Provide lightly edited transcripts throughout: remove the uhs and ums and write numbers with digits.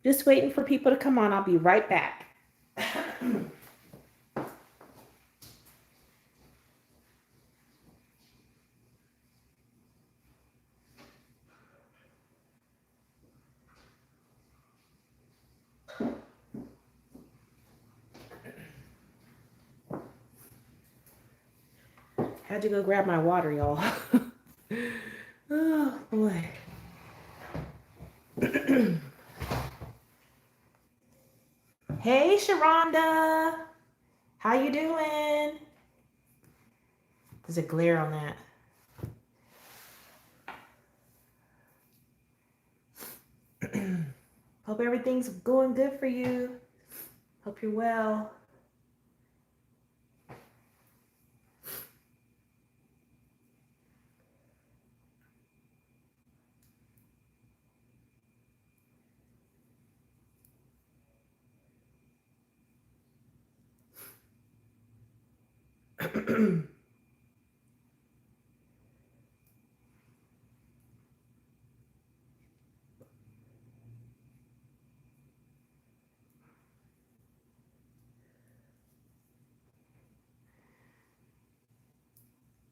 Just waiting for people to come on. I'll be right back. Had to go grab my water, y'all. Oh boy. Hey, Sharonda. How you doing? There's a glare on that. Hope everything's going good for you. Hope you're well.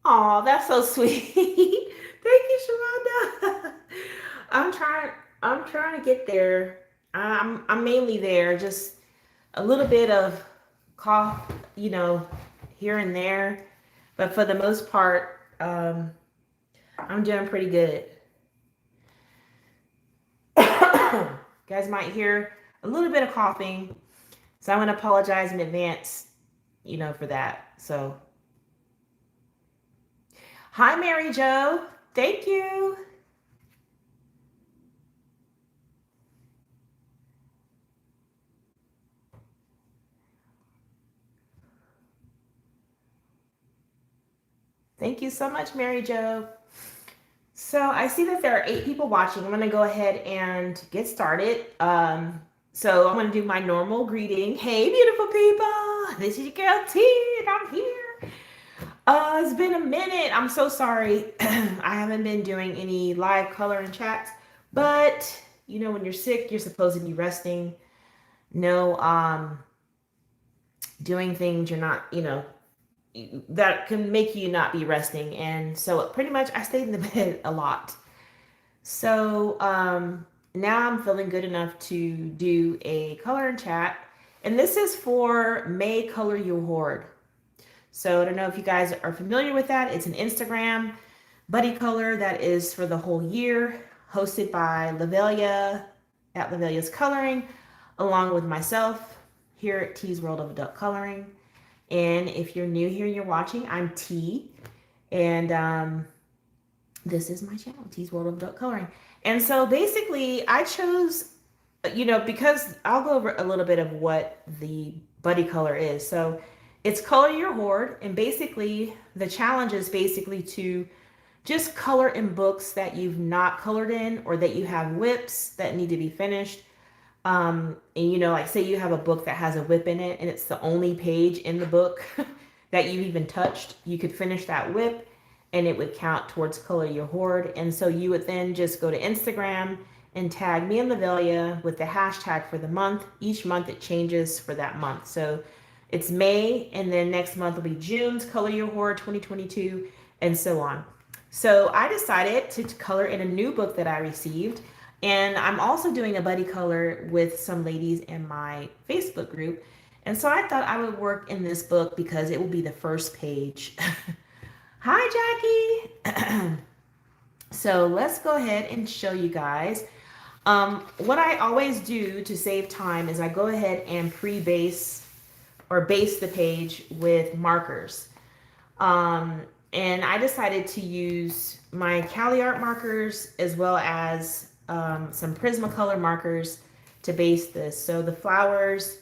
Oh, that's so sweet. Thank you, Sharonda. I'm trying I'm trying to get there. I'm mainly there, just a little bit of cough, here and there. But for the most part, I'm doing pretty good. You guys might hear a little bit of coughing. So I want to apologize in advance, for that. So, hi, Mary Jo. Thank you. Thank you so much, Mary Jo. So I see that there are 8 people watching. I'm going to go ahead and get started. So I'm going to do my normal greeting. Hey, beautiful people. This is your girl T, and I'm here. It's been a minute. I'm so sorry. I haven't been doing any live color and chats, but when you're sick, you're supposed to be resting. No, doing things you're not, that can make you not be resting. And so pretty much I stayed in the bed a lot. So now I'm feeling good enough to do a color and chat. And this is for May Color Your Hoard. So I don't know if you guys are familiar with that. It's an Instagram buddy color that is for the whole year, hosted by Lavelia at Lavelia's Coloring, along with myself here at T's World of Adult Coloring. And if you're new here and you're watching, I'm T. And this is my channel, T's World of Adult Coloring. And so basically, I chose, because I'll go over a little bit of what the buddy color is. So it's Color Your Hoard. And basically, the challenge is basically to just color in books that you've not colored in, or that you have whips that need to be finished. And like say you have a book that has a whip in it and it's the only page in the book that you've even touched, you could finish that whip and it would count towards Color Your Hoard. And so you would then just go to Instagram and tag me and Lavelia with the hashtag for the month. Each month it changes for that month. So it's May, and then next month will be June's Color Your Hoard 2022, and so on. So I decided to color in a new book that I received. And I'm also doing a buddy color with some ladies in my Facebook group. And so I thought I would work in this book because it will be the first page. Hi, Jackie. So let's go ahead and show you guys. What I always do to save time is I go ahead and pre-base or base the page with markers. And I decided to use my Cali Art markers as well as some Prismacolor markers to base this. So the flowers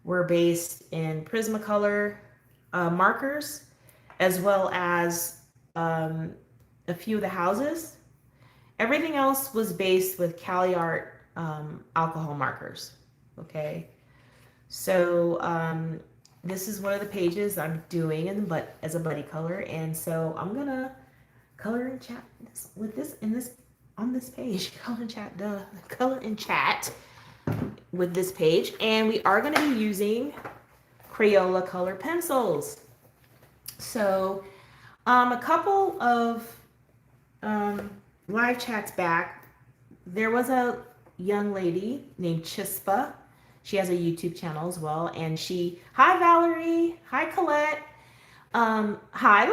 were based in Prismacolor markers, as well as a few of the houses. Everything else was based with Cali Art alcohol markers. Okay, so this is one of the pages I'm doing as a buddy color, and so I'm gonna color and chat with this in this on this page. Color and chat, color and chat with this page, and we are going to be using Crayola Colored Pencils. So, a couple of live chats back, there was a young lady named Chispa. She has a YouTube channel as well, and hi Valerie, hi Colette, hi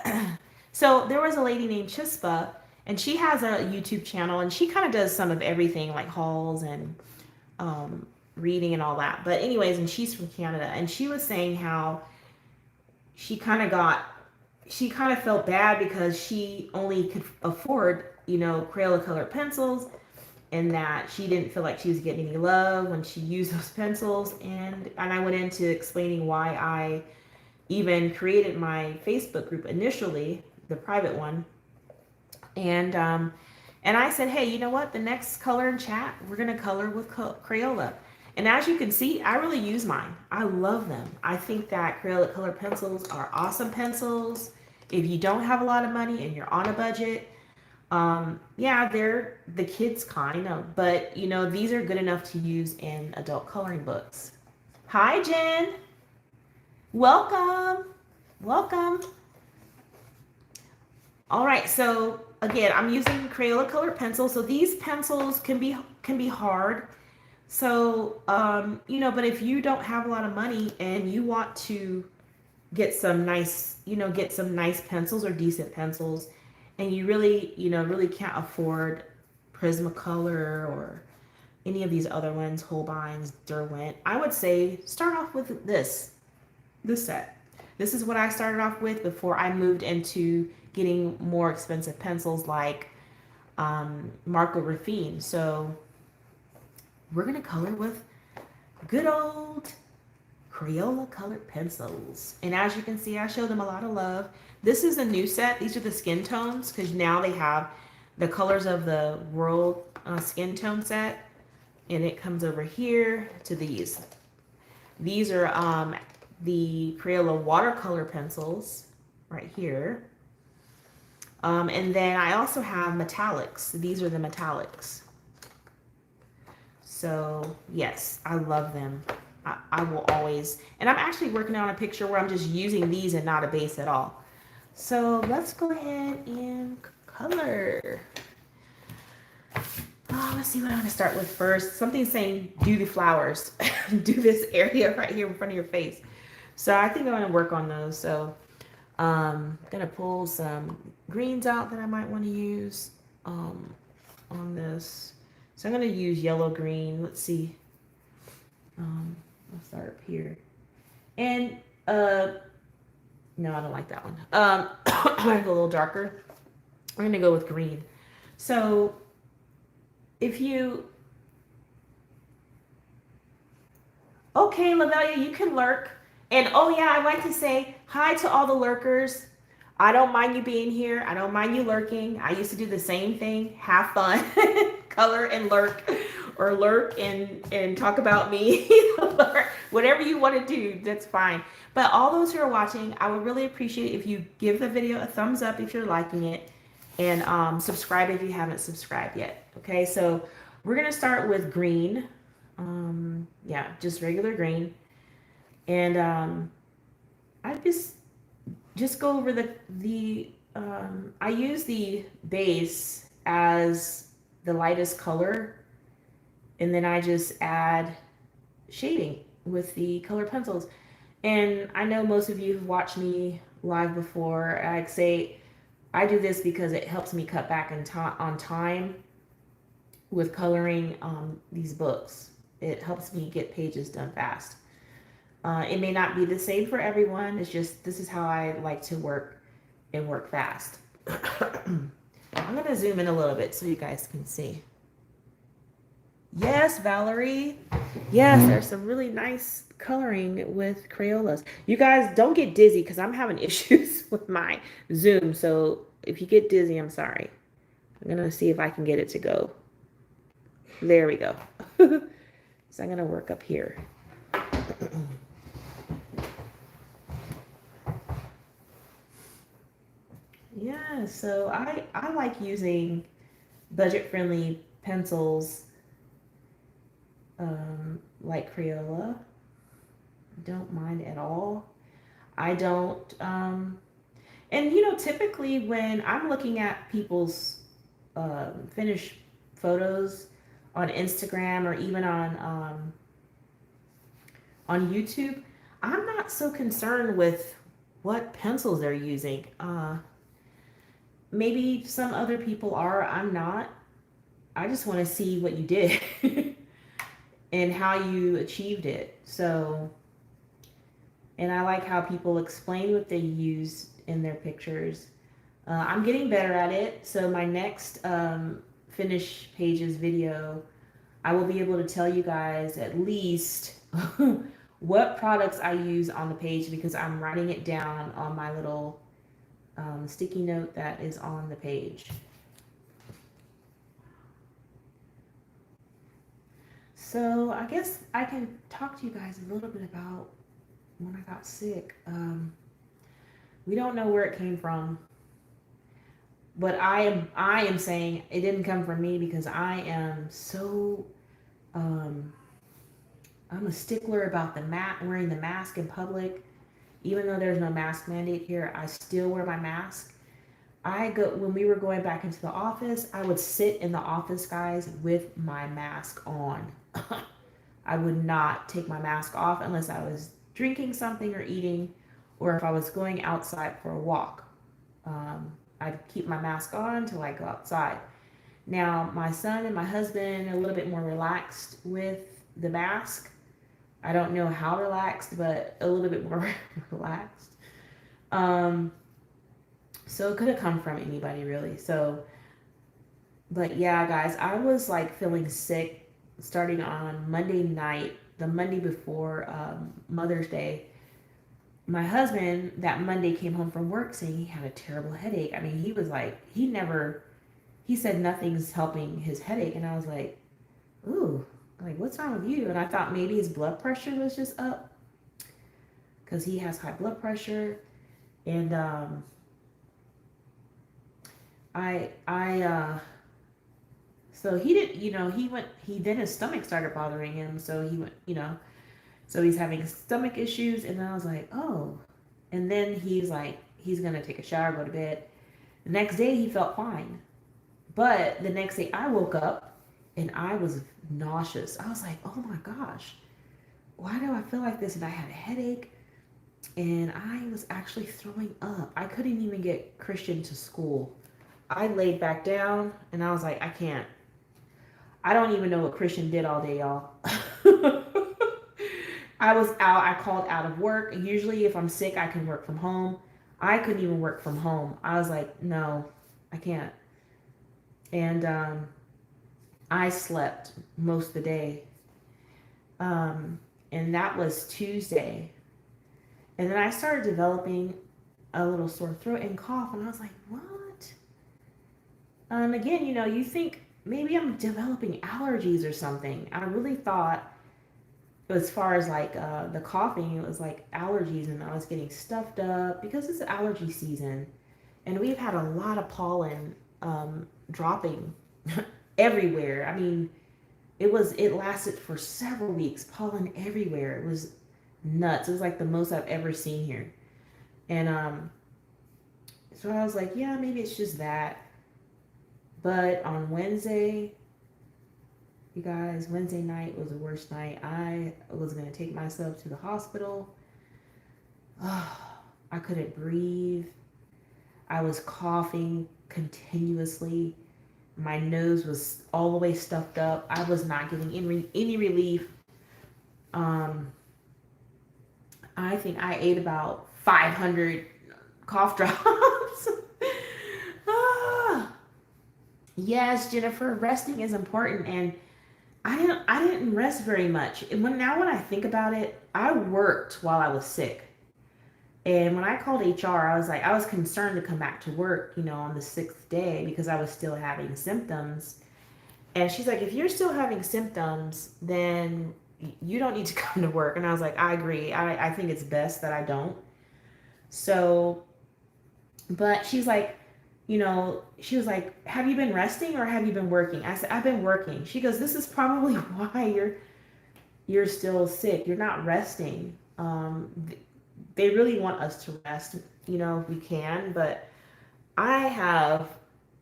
Lavelia. So there was a lady named Chispa, and she has a YouTube channel, and she kind of does some of everything, like hauls and reading and all that. But anyways, and she's from Canada, and she was saying how she kind of felt bad because she only could afford, Crayola colored pencils, and that she didn't feel like she was getting any love when she used those pencils. And I went into explaining why I even created my Facebook group initially, the private one. And I said, hey, you know what? The next color and chat, we're going to color with Crayola. And as you can see, I really use mine. I love them. I think that Crayola Colored Pencils are awesome pencils. If you don't have a lot of money and you're on a budget, yeah, they're the kids kind of, but these are good enough to use in adult coloring books. Hi, Jen. Welcome. Welcome. All right, so again, I'm using Crayola Colored Pencils. So these pencils can be hard. So, but if you don't have a lot of money and you want to get some nice pencils or decent pencils, and you really, really can't afford Prismacolor or any of these other ones, Holbein's, Derwent, I would say start off with this set. This is what I started off with before I moved into getting more expensive pencils like Marco Raffine. So we're going to color with good old Crayola Colored Pencils. And as you can see, I show them a lot of love. This is a new set. These are the skin tones because now they have the colors of the world skin tone set. And it comes over here to these. These are the Crayola watercolor pencils right here. And then I also have metallics. These are the metallics. So yes, I love them. I will always, and I'm actually working on a picture where I'm just using these and not a base at all. So let's go ahead and color. Oh, let's see what I'm gonna start with first. Something's saying do the flowers. Do this area right here in front of your face. So I think I'm gonna work on those. So I'm gonna pull some greens out that I might want to use on this. So I'm gonna use yellow green. Let's see. I'll start up here. And no, I don't like that one. I like a little darker. I'm gonna go with green. So if you okay, Lavelia, you can lurk. And oh yeah, I'd like to say hi to all the lurkers. I don't mind you being here. I don't mind you lurking. I used to do the same thing. Have fun. Color and lurk, or lurk and talk about me. Whatever you want to do, that's fine. But all those who are watching, I would really appreciate if you give the video a thumbs up if you're liking it, and subscribe if you haven't subscribed yet. Okay, so we're gonna start with green. Yeah, just regular green. And I just go over the I use the base as the lightest color, and then I just add shading with the colored pencils. And I know most of you have watched me live before. I'd say I do this because it helps me cut back on time with coloring these books. It helps me get pages done fast. It may not be the same for everyone. It's just, this is how I like to work and work fast. I'm going to zoom in a little bit so you guys can see. Yes, Valerie. Yes, there's some really nice coloring with Crayolas. You guys don't get dizzy because I'm having issues with my Zoom. So if you get dizzy, I'm sorry. I'm going to see if I can get it to go. There we go. So I'm going to work up here. So I like using budget friendly pencils, like Crayola. Don't mind at all. I don't, and typically when I'm looking at people's finished photos on Instagram or even on YouTube, I'm not so concerned with what pencils they're using. Maybe some other people are. I'm not. I just want to see what you did and how you achieved it. So, and I like how people explain what they use in their pictures. I'm getting better at it. So my next finish pages video, I will be able to tell you guys at least what products I use on the page because I'm writing it down on my little sticky note that is on the page. So I guess I can talk to you guys a little bit about when I got sick. We don't know where it came from, but I am saying it didn't come from me because I am so I'm a stickler about wearing the mask in public. Even though there's no mask mandate here, I still wear my mask. When we were going back into the office, I would sit in the office, guys, with my mask on. I would not take my mask off unless I was drinking something or eating, or if I was going outside for a walk. I'd keep my mask on until I go outside. Now, my son and my husband are a little bit more relaxed with the mask. I don't know how relaxed, but a little bit more relaxed. So it could have come from anybody really. So, but yeah, guys, I was like feeling sick starting on Monday night, the Monday before Mother's Day. My husband that Monday came home from work saying he had a terrible headache. I mean, he was like, he said nothing's helping his headache. And I was like, ooh, like, what's wrong with you? And I thought maybe his blood pressure was just up because he has high blood pressure. And so he didn't, then his stomach started bothering him. So he went, so he's having stomach issues. And then I was like, oh. And then he's like, he's going to take a shower, go to bed. The next day he felt fine. But the next day I woke up and I was nauseous. I was like, oh my gosh, why do I feel like this? And I had a headache and I was actually throwing up. I couldn't even get Christian to school. I laid back down and I was like, I don't even know what Christian did all day, y'all. I was out. I called out of work. Usually if I'm sick, I can work from home. I couldn't even work from home. I was like, no, I can't. And I slept most of the day. And that was Tuesday. And then I started developing a little sore throat and cough. And I was like, what? Again, you think maybe I'm developing allergies or something. I really thought as far as like the coughing, it was like allergies and I was getting stuffed up because it's allergy season. And we've had a lot of pollen dropping everywhere. I mean, it lasted for several weeks, pollen everywhere. It was nuts. It was like the most I've ever seen here. And so I was like, yeah, maybe it's just that. But on Wednesday, you guys, Wednesday night was the worst night. I was going to take myself to the hospital. Oh, I couldn't breathe. I was coughing continuously. My nose was all the way stuffed up. I was not getting any relief. I think I ate about 500 cough drops. Yes, Jennifer, resting is important, and I didn't rest very much. And when I think about it, I worked while I was sick. And when I called HR, I was concerned to come back to work, on the 6th day because I was still having symptoms. And she's like, if you're still having symptoms, then you don't need to come to work. And I was like, I agree. I think it's best that I don't. So, but she's like, she was like, "Have you been resting or have you been working?" I said, "I've been working." She goes, "This is probably why you're still sick. You're not resting." They really want us to rest, if we can, but I have,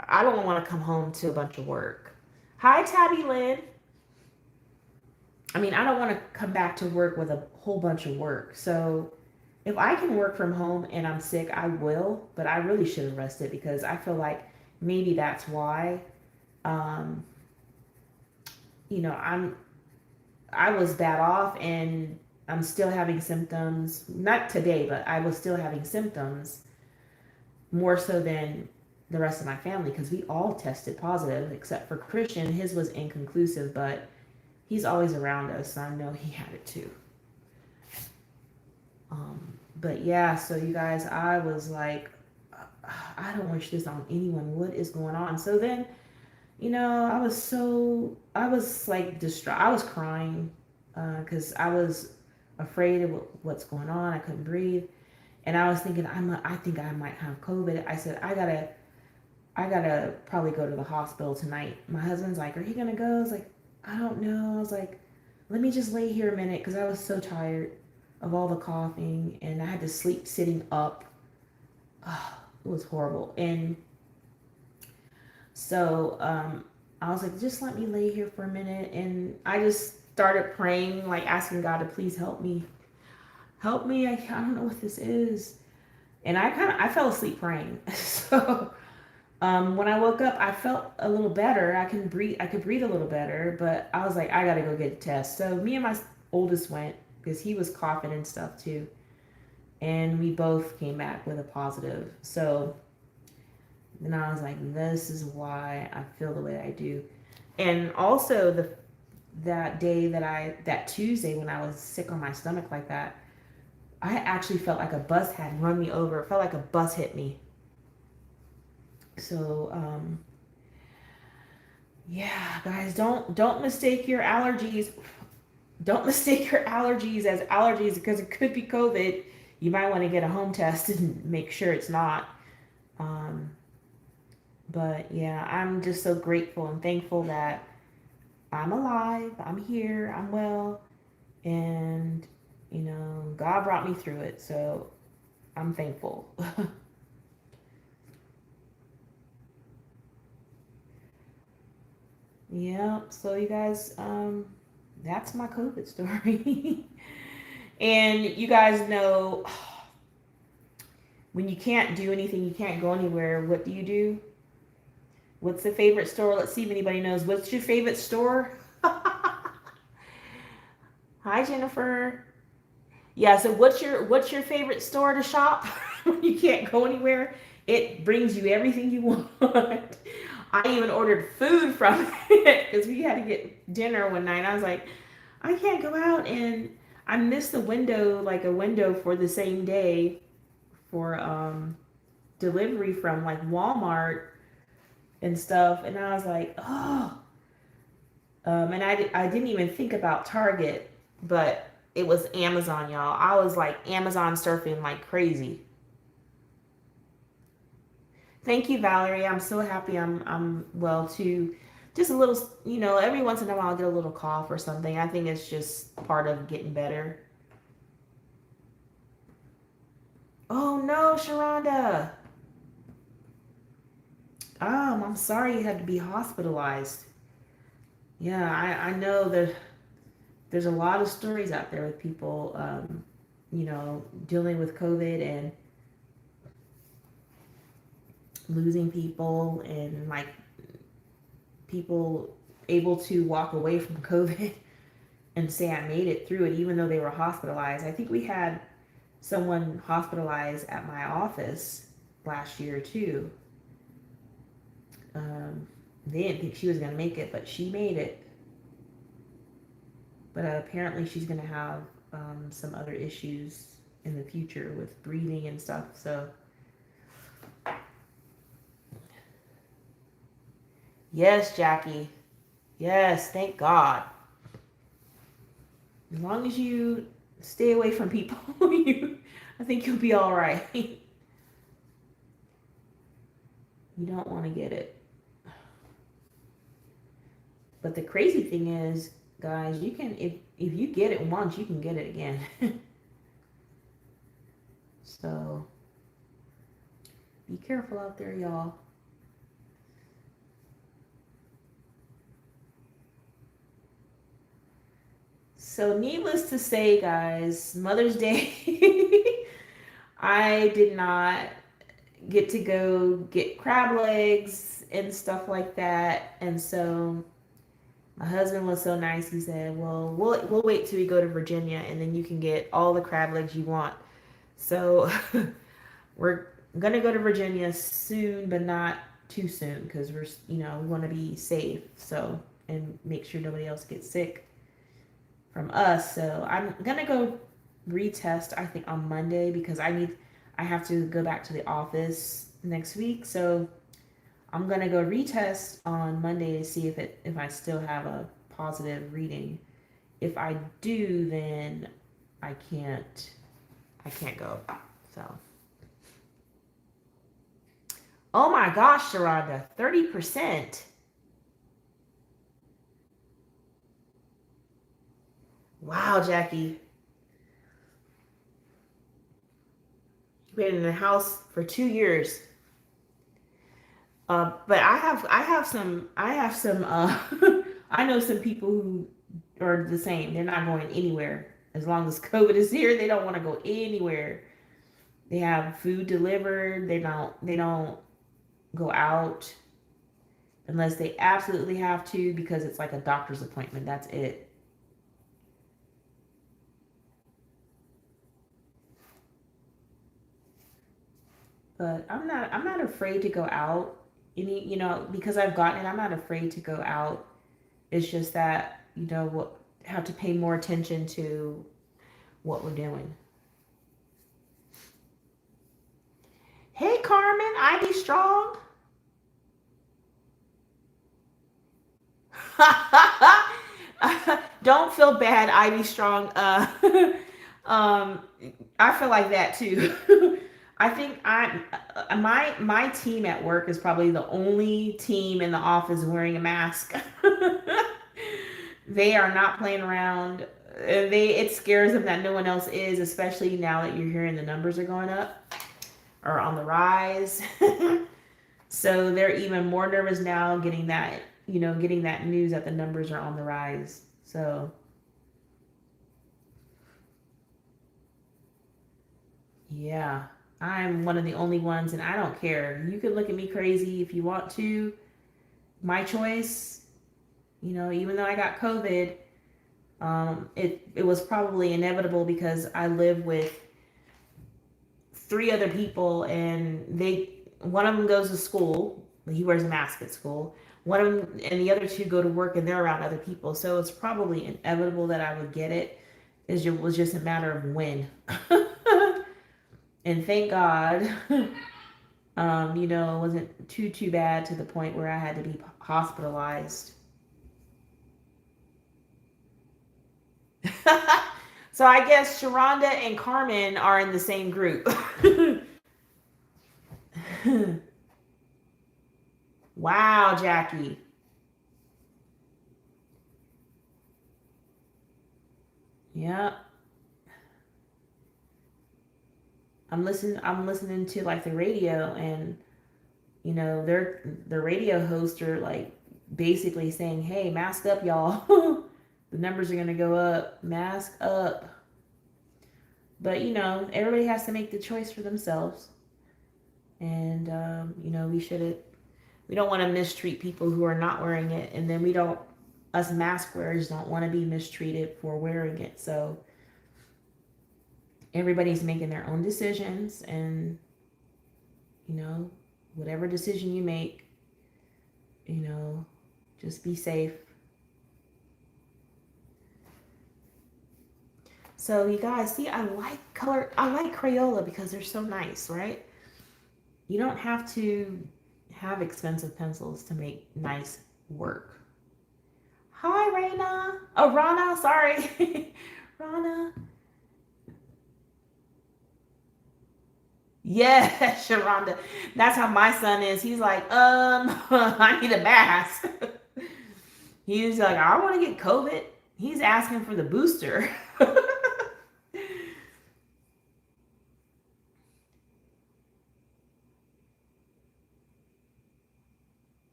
I don't want to come home to a bunch of work. Hi, Tabby Lynn. I mean, I don't want to come back to work with a whole bunch of work. So if I can work from home and I'm sick, I will, but I really should have rested because I feel like maybe that's why. Um, I'm I was bad off and I'm still having symptoms. Not today, but I was still having symptoms more so than the rest of my family because we all tested positive except for Christian. His was inconclusive, but he's always around us, so I know he had it too. But yeah, so you guys, I was like, I don't wish this on anyone. What is going on? So then, I was like distraught. I was crying because I was afraid of what's going on. I couldn't breathe, and I was thinking, I think I might have COVID. I said, I gotta probably go to the hospital tonight. My husband's like, are you gonna go? I was like, I don't know. I was like, let me just lay here a minute because I was so tired of all the coughing and I had to sleep sitting up. Oh, it was horrible. And so I was like, just let me lay here for a minute. And I just started praying, like asking God to please help me. Help me. I don't know what this is. And I fell asleep praying. So when I woke up, I felt a little better. I could breathe a little better, but I was like, I gotta go get a test. So me and my oldest went because he was coughing and stuff too, and we both came back with a positive. So then I was like, this is why I feel the way I do. And also that Tuesday when I was sick on my stomach like that, I actually felt like a bus had run me over. It felt like a bus hit me. So yeah, guys, don't mistake your allergies. Don't mistake your allergies as allergies because it could be COVID. You might want to get a home test and make sure it's not. Um, but yeah, I'm just so grateful and thankful that I'm alive, I'm here, I'm well, and God brought me through it. So I'm thankful. Yeah, so you guys, that's my COVID story. And you guys know when you can't do anything, you can't go anywhere, what do you do? What's the favorite store? Let's see if anybody knows. What's your favorite store? Hi, Jennifer. Yeah, so what's your favorite store to shop when you can't go anywhere? It brings you everything you want. I even ordered food from it because we had to get dinner one night. I was like, I can't go out, and I missed the window, like a window for the same day for delivery from like Walmart and stuff. And I was like, oh, and I didn't even think about Target, but it was Amazon, y'all. I was like Amazon surfing like crazy. Thank you, Valerie. I'm so happy I'm well too. Just a little, every once in a while I'll get a little cough or something. I think it's just part of getting better. Oh no, Sharonda. I'm sorry you had to be hospitalized. Yeah, I know that there's a lot of stories out there with people, dealing with COVID and losing people and like people able to walk away from COVID and say I made it through it even though they were hospitalized. I think we had someone hospitalized at my office last year too. They didn't think she was going to make it, but she made it. But apparently she's going to have some other issues in the future with breathing and stuff. So yes, Jackie. Yes, thank God. As long as you stay away from people, I think you'll be all right. You don't want to get it. But the crazy thing is, guys, you can if you get it once, you can get it again. So be careful out there, y'all. So needless to say, guys, Mother's Day, I did not get to go get crab legs and stuff like that. And so my husband was so nice. He said, "Well, we'll wait till we go to Virginia, and then you can get all the crab legs you want." So we're gonna go to Virginia soon, but not too soon because we want to be safe. So and make sure nobody else gets sick from us. So I'm gonna go retest. I think on Monday because I have to go back to the office next week. So I'm gonna go retest on Monday to see if I still have a positive reading. If I do, then I can't go. So, oh my gosh, Sharonda, 30%. Wow, Jackie, you've been in the house for 2 years. But I have some. I know some people who are the same. They're not going anywhere as long as COVID is here. They don't want to go anywhere. They have food delivered. They don't go out unless they absolutely have to because it's like a doctor's appointment. That's it. But I'm not afraid to go out. Because I've gotten it, I'm not afraid to go out. It's just that, what have to pay more attention to what we're doing. Hey Carmen, I be strong. Don't feel bad, Ivy Strong. Um, I feel like that too. I think my team at work is probably the only team in the office wearing a mask. They are not playing around. It scares them that no one else is, especially now that you're hearing the numbers are going up or on the rise. So they're even more nervous now getting that news that the numbers are on the rise. So yeah, I'm one of the only ones, and I don't care. You can look at me crazy if you want to. My choice. Even though I got COVID, it was probably inevitable because I live with three other people, and one of them goes to school. He wears a mask at school. One of them and the other two go to work, and they're around other people. So it's probably inevitable that I would get it. It was just a matter of when. And thank God, it wasn't too bad to the point where I had to be hospitalized. So I guess Sharonda and Carmen are in the same group. Wow, Jackie. Yeah. I'm listening to like the radio, and the radio hosts are like basically saying, "Hey, mask up, y'all. The numbers are gonna go up. Mask up." But everybody has to make the choice for themselves, and we don't want to mistreat people who are not wearing it, and then us mask wearers don't want to be mistreated for wearing it. So everybody's making their own decisions, and whatever decision you make, you know, just be safe. So you guys see, I like Crayola because they're so nice, right? You don't have to have expensive pencils to make nice work. Hi, Raina. Oh, Rana, sorry. Rana. Yeah, Sharonda. That's how my son is. He's like, I need a mask. He's like, I want to get COVID. He's asking for the booster.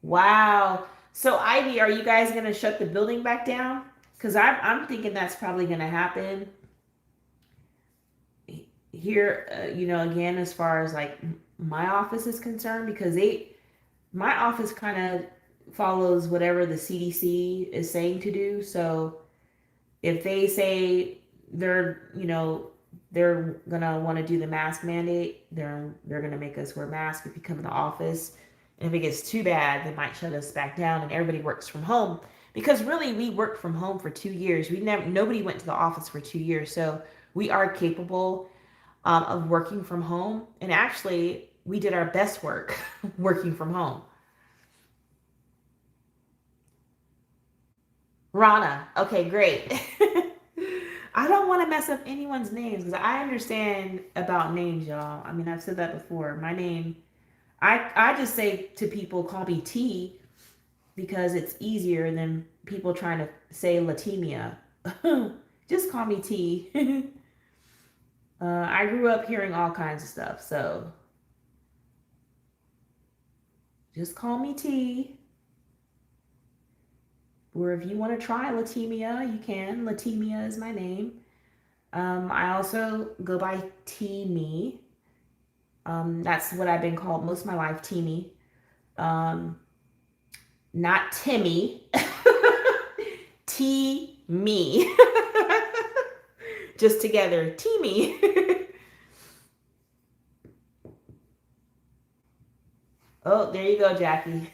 Wow. So Ivy, are you guys gonna shut the building back down? Because I'm thinking that's probably gonna happen here. Again, as far as like my office is concerned, because my office kind of follows whatever the CDC is saying to do. So if they say they're gonna want to do the mask mandate, they're gonna make us wear masks if you come in the office. And if it gets too bad, they might shut us back down and everybody works from home. Because really, we worked from home for 2 years. Nobody went to the office for 2 years, so we are capable of working from home. And actually, we did our best work working from home. Rana. Okay, great. I don't want to mess up anyone's names because I understand about names, y'all. I mean, I've said that before. My name, I just say to people, call me T because it's easier than people trying to say Latimia. Just call me T. I grew up hearing all kinds of stuff, so just call me T. Or if you want to try Latimia, you can. Latimia is my name. I also go by T Me. That's what I've been called most of my life, T Me. Um, Not Timmy. T Me. Just together, T Me. Oh, there you go, Jackie.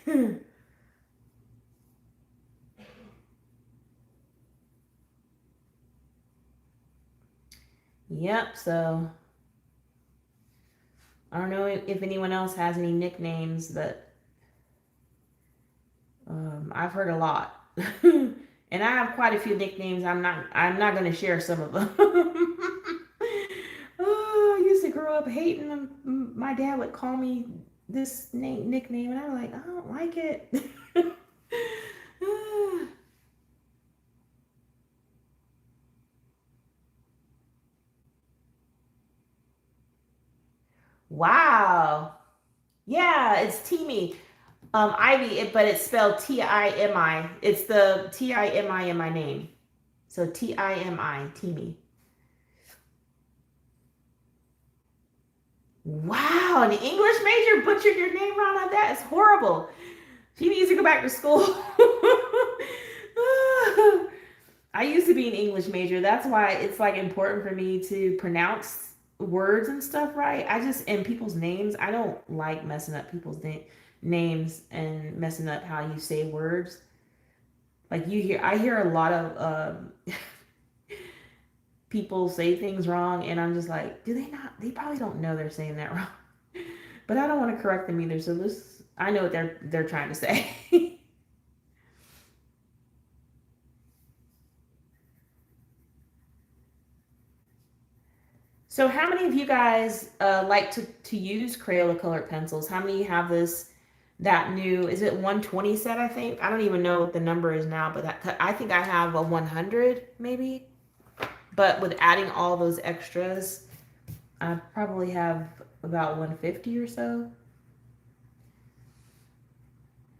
Yep, so I don't know if anyone else has any nicknames, but I've heard a lot. And I have quite a few nicknames. I'm not going to share some of them. Oh, I used to grow up hating them. My dad would call me this nickname, and I was like, I don't like it. Wow. Yeah, it's Timmy. Ivy, but it's spelled Timi. It's the Timi in my name. So Timi, Timmy. Wow, an English major butchered your name wrong on that. It's horrible. She needs to go back to school. I used to be an English major. That's why it's like important for me to pronounce words and stuff right. And people's names, I don't like messing up people's names and messing up how you say words. Like I hear a lot of people say things wrong, and I'm just like, do they not? They probably don't know they're saying that wrong. But I don't want to correct them either. So I know what they're trying to say. So, how many of you guys like to use Crayola colored pencils? How many have that new? Is it 120 set? I think I don't even know what the number is now, but I think I have a 100 maybe. But with adding all those extras, I probably have about 150 or so.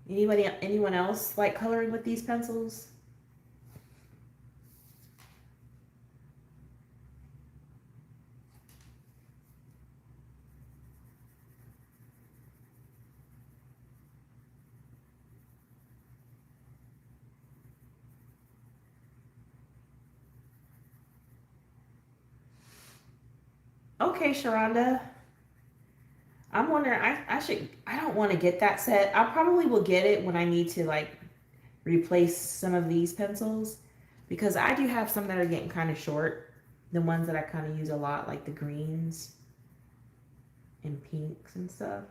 Anyone else like coloring with these pencils? Okay, Sharonda. I'm wondering. I don't want to get that set. I probably will get it when I need to like replace some of these pencils because I do have some that are getting kind of short. The ones that I kind of use a lot, like the greens and pinks and stuff,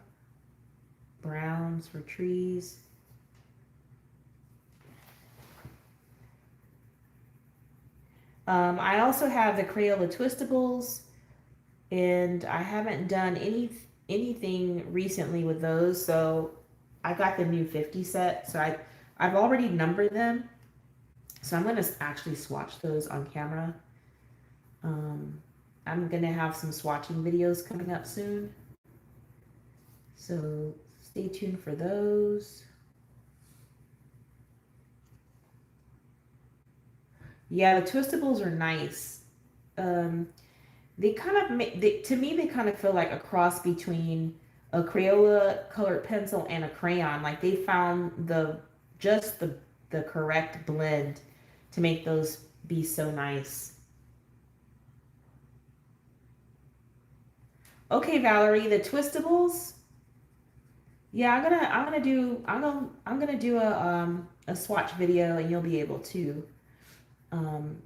browns for trees. I also have the Crayola Twistables and I haven't done anything recently with those. So I got the new 50 set. So I've already numbered them. So I'm gonna actually swatch those on camera. Um, I'm gonna have some swatching videos coming up soon. So stay tuned for those. Yeah, the twistables are nice. Um, they kind of make to me they kind of feel like a cross between a Crayola colored pencil and a crayon. Like they found just the correct blend to make those be so nice. Okay, Valerie, the twistables. Yeah, I'm gonna do a swatch video and you'll be able to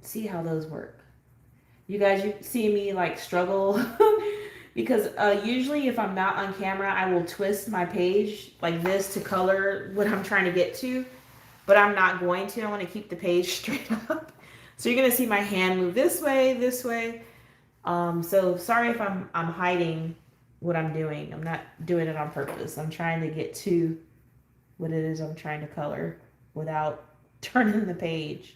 see how those work. You see me like struggle because usually if I'm not on camera, I will twist my page like this to color what I'm trying to get to, but I'm not going to. I want to keep the page straight up. So you're gonna see my hand move this way, this way. So sorry if I'm hiding what I'm doing. I'm not doing it on purpose. I'm trying to get to what it is I'm trying to color without turning the page.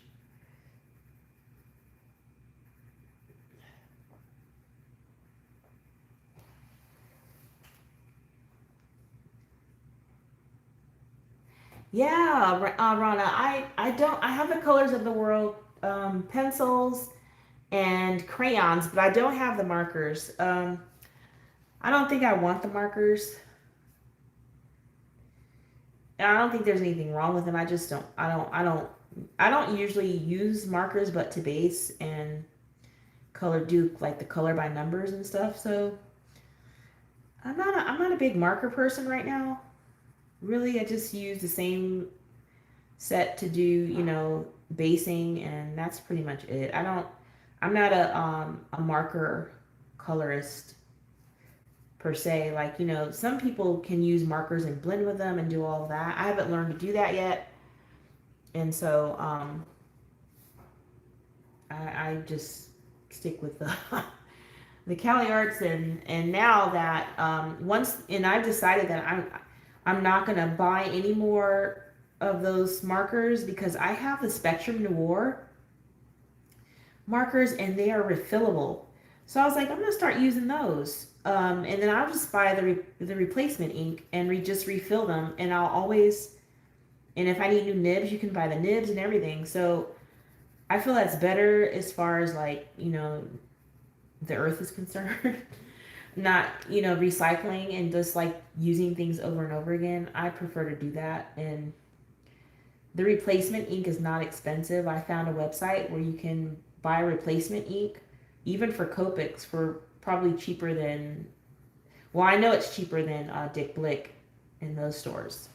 Yeah, Rana, I have the colors of the world pencils and crayons, but I don't have the markers. I don't think I want the markers. And I don't think there's anything wrong with them. I just don't. I don't usually use markers, but to base and color do like the color by numbers and stuff. So I'm not a big marker person right now. Really, I just use the same set to do, basing, and that's pretty much it. I'm not a marker colorist per se. Like, some people can use markers and blend with them and do all of that. I haven't learned to do that yet. And so I just stick with the the Cali Arts, and now that I've decided that I'm not gonna buy any more of those markers because I have the Spectrum Noir markers and they are refillable. So I was like, I'm gonna start using those, and then I'll just buy the replacement ink and just refill them, and I'll always. And if I need new nibs, you can buy the nibs and everything. So I feel that's better as far as like the earth is concerned. Not recycling and just like using things over and over again. I prefer to do that, and the replacement ink is not expensive. I found a website where you can buy replacement ink, even for Copics, for probably cheaper than. Well, I know it's cheaper than Dick Blick in those stores.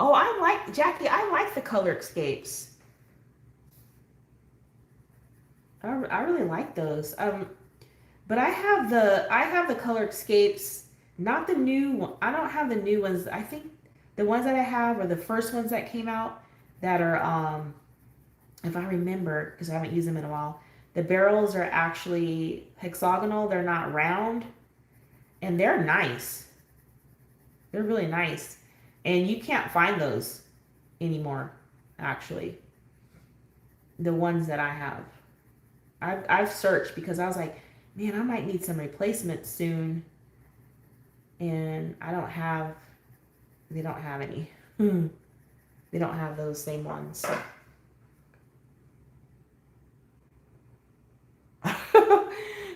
Oh, I like Jackie. I like the color escapes. I really like those. But I have the color escapes, not the new one. I don't have the new ones. I think the ones that I have are the first ones that came out that are if I remember because I haven't used them in a while. The barrels are actually hexagonal. They're not round, and they're nice. They're really nice. And you can't find those anymore, actually. The ones that I have. I've searched because I was like, man, I might need some replacements soon. And they don't have any. They don't have those same ones.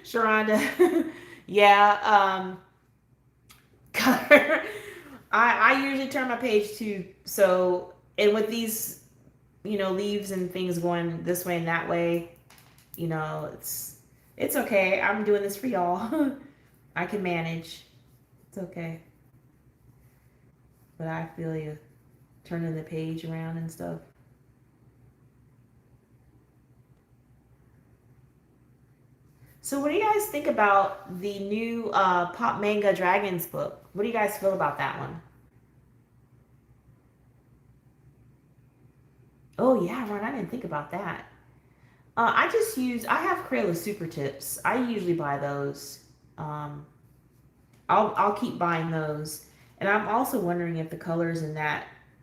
Sharonda, yeah, color. I usually turn my page to, so, and with these, leaves and things going this way and that way, it's okay. I'm doing this for y'all. I can manage. It's okay. But I feel you turning the page around and stuff. So what do you guys think about the new Pop Manga Dragons book? What do you guys feel about that one? Oh yeah, right. I didn't think about that. I have Crayola Super Tips. I usually buy those. Um, I'll keep buying those. And I'm also wondering if the colors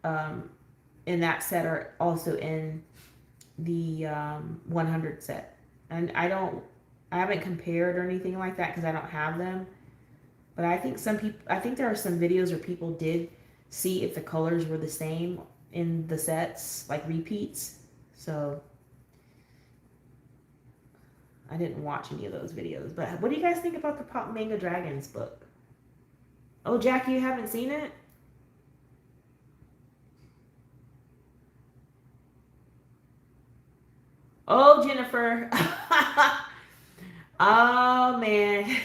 um, in that set are also in the 100 set. And I haven't compared or anything like that because I don't have them. But I think there are some videos where people did see if the colors were the same in the sets, like repeats. So I didn't watch any of those videos. But what do you guys think about the Pop Manga Dragons book? Oh, Jackie, you haven't seen it? Oh, Jennifer. Oh, man.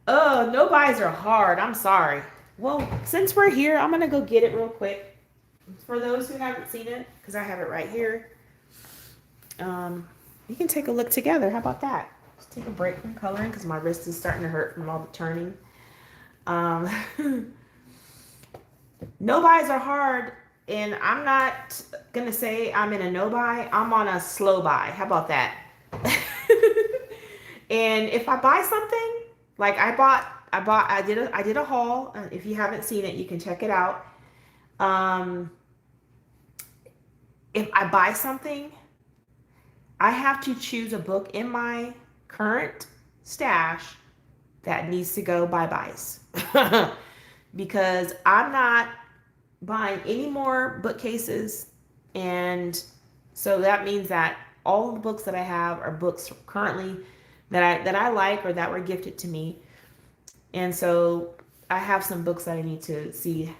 Oh, no buys are hard. I'm sorry. Well, since we're here, I'm going to go get it real quick. For those who haven't seen it, because I have it right here, we can take a look together. How about that? Just take a break from coloring because my wrist is starting to hurt from all the turning. Um, no buys are hard, and I'm not gonna say I'm in a no buy. I'm on a slow buy. How about that? And if I buy something, like I did a haul. If you haven't seen it, you can check it out. Um, if I buy something, I have to choose a book in my current stash that needs to go bye byes because I'm not buying any more bookcases, and so that means that all of the books that I have are books currently that I like or that were gifted to me, and so I have some books that I need to see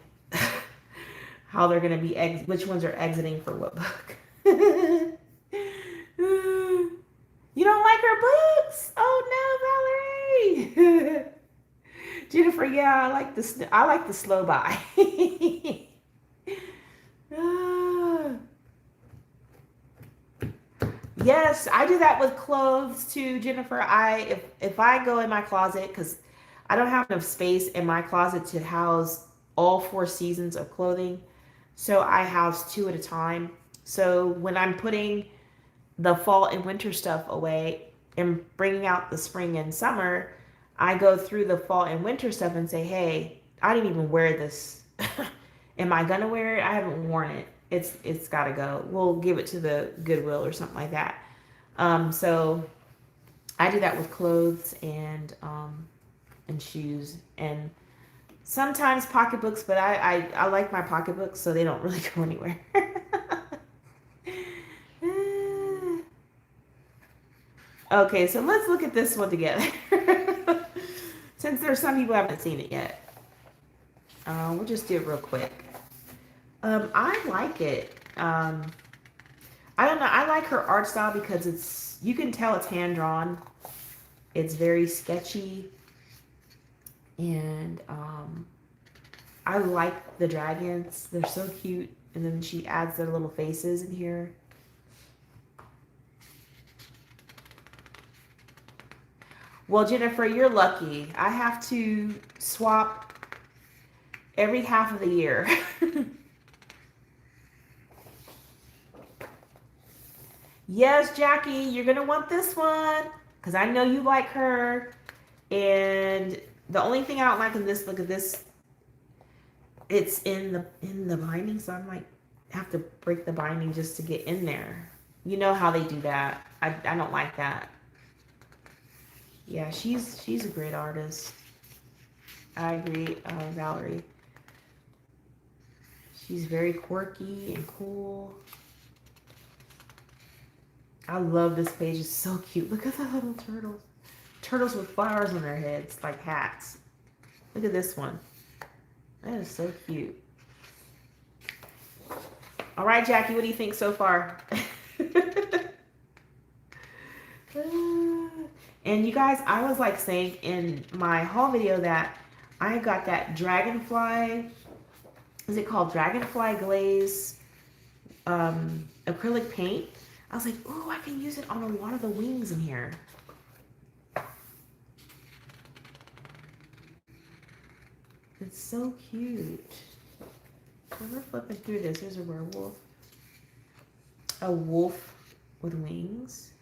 how they're going to be which ones are exiting for what book. You don't like her books? Oh no, Valerie. Jennifer, yeah, I like the slow buy. Ah. Yes, I do that with clothes too, Jennifer. If I go in my closet because I don't have enough space in my closet to house all 4 seasons of clothing, so I house two at a time. So when I'm putting the fall and winter stuff away and bringing out the spring and summer, I go through the fall and winter stuff and say, hey, I didn't even wear this. Am I gonna wear it? I haven't worn it. It's gotta go. We'll give it to the Goodwill or something like that. So I do that with clothes and shoes and sometimes pocketbooks, but I like my pocketbooks so they don't really go anywhere. Okay, so let's look at this one together. Since there's some people who haven't seen it yet. We'll just do it real quick. I like it. I don't know. I like her art style because you can tell it's hand drawn. It's very sketchy. And I like the dragons. They're so cute. And then she adds their little faces in here. Well, Jennifer, you're lucky. I have to swap every half of the year. Yes, Jackie, you're going to want this one because I know you like her. And the only thing I don't like in this, look at this, it's in the binding, so I might have to break the binding just to get in there. You know how they do that. I don't like that. Yeah, she's a great artist. I agree, Valerie. She's very quirky and cool. I love this page. It's so cute. Look at the little turtles. Turtles with flowers on their heads, like hats. Look at this one. That is so cute. All right, Jackie, what do you think so far? And you guys, I was like saying in my haul video that I got that dragonfly, is it called dragonfly glaze acrylic paint? I was like, oh, I can use it on a lot of the wings in here. It's so cute. So let's flipping through this. There's a werewolf. A wolf with wings.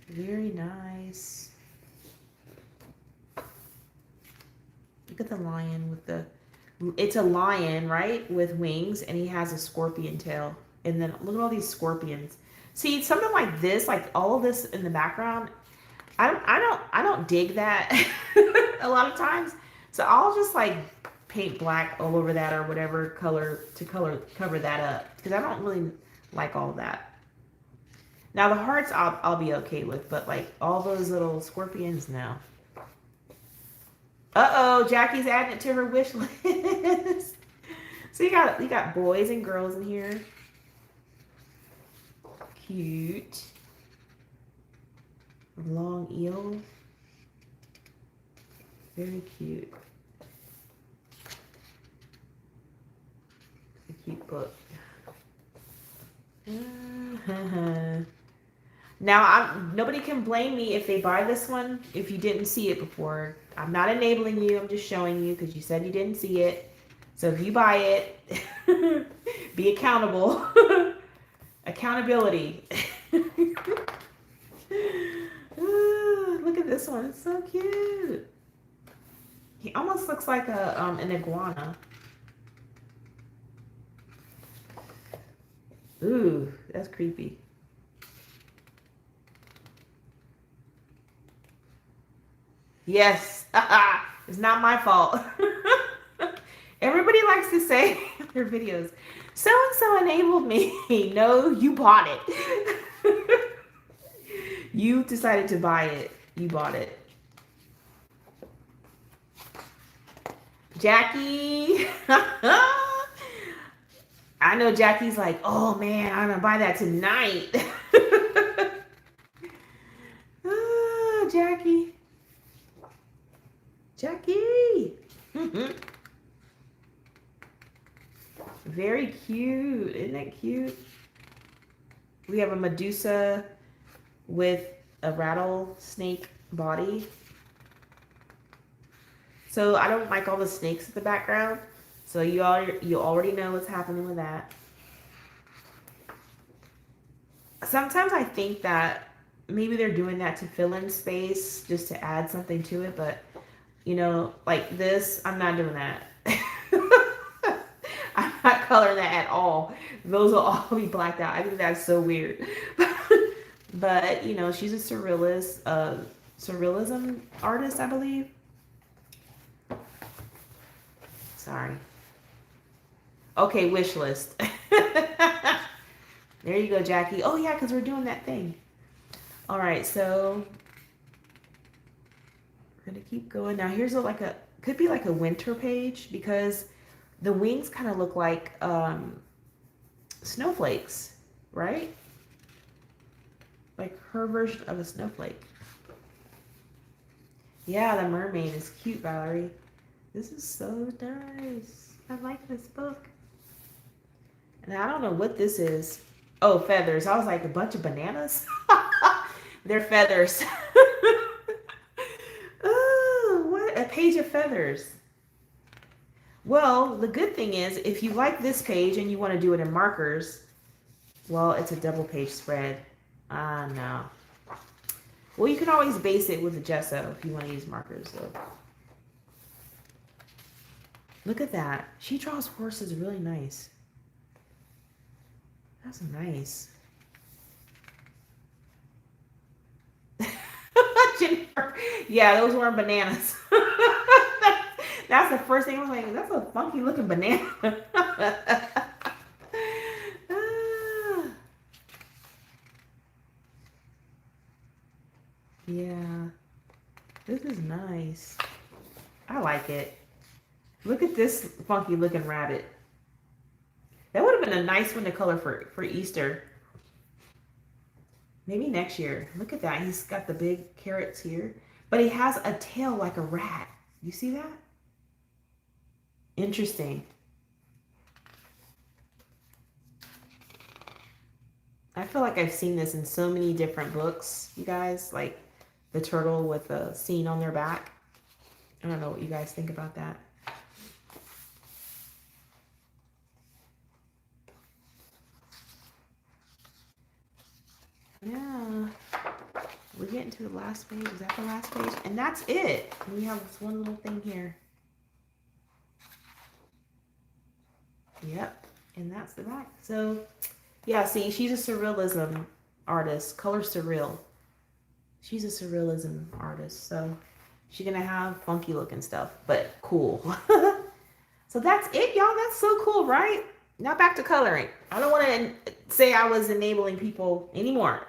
Very nice. Look at the lion with the... It's a lion, right? With wings, and he has a scorpion tail. And then look at all these scorpions. See, something like this, like all of this in the background, I don't dig that a lot of times. So I'll just like paint black all over that or whatever color to cover that up, because I don't really like all of that. Now the hearts I'll be okay with, but like all those little scorpions, no. Uh-oh, Jackie's adding it to her wish list. So you got boys and girls in here. Cute. Long eel. Very cute. It's a cute book. Now, nobody can blame me if they buy this one if you didn't see it before. I'm not enabling you. I'm just showing you because you said you didn't see it. So if you buy it, be accountable. Accountability. Look at this one. It's so cute. He almost looks like an iguana. Ooh, that's creepy. Yes, it's not my fault. Everybody likes to say in their videos, so-and-so enabled me. No, you bought it. You decided to buy it. You bought it. Jackie. I know Jackie's like, oh man, I'm gonna buy that tonight. Jackie. Jackie. Very cute. Isn't that cute? We have a Medusa with a rattlesnake body. So I don't like all the snakes in the background. So you already know what's happening with that. Sometimes I think that maybe they're doing that to fill in space, just to add something to it. But, you know, like this, I'm not doing that. I'm not coloring that at all. Those will all be blacked out. I think that's so weird. But, you know, she's a surrealism artist, I believe. Sorry. Okay, wish list. There you go, Jackie. Oh, yeah, because we're doing that thing. All right, so we're going to keep going. Now, here's could be like a winter page, because the wings kind of look like snowflakes, right? Like her version of a snowflake. Yeah, the mermaid is cute, Valerie. This is so nice. I like this book. And I don't know what this is. Oh, feathers. I was like, a bunch of bananas? They're feathers. Oh, what a page of feathers. Well, the good thing is, if you like this page and you want to do it in markers, well, it's a double page spread. No. Well, you can always base it with a gesso if you want to use markers. So. Look at that. She draws horses really nice. That's nice. Jennifer. Yeah, those weren't bananas. That's the first thing I was like, that's a funky looking banana. Yeah. This is nice. I like it. Look at this funky looking rabbit. That would have been a nice one to color for Easter. Maybe next year. Look at that. He's got the big carrots here. But he has a tail like a rat. You see that? Interesting. I feel like I've seen this in so many different books, you guys. Like the turtle with a scene on their back. I don't know what you guys think about that. to the last page. Is that the last page? And that's it. We have this one little thing here. Yep. And that's the back. So, yeah, see, she's a surrealism artist. Color surreal. She's a surrealism artist. So, she's going to have funky looking stuff, but cool. So, that's it, y'all. That's so cool, right? Now back to coloring. I don't want to say I was enabling people anymore.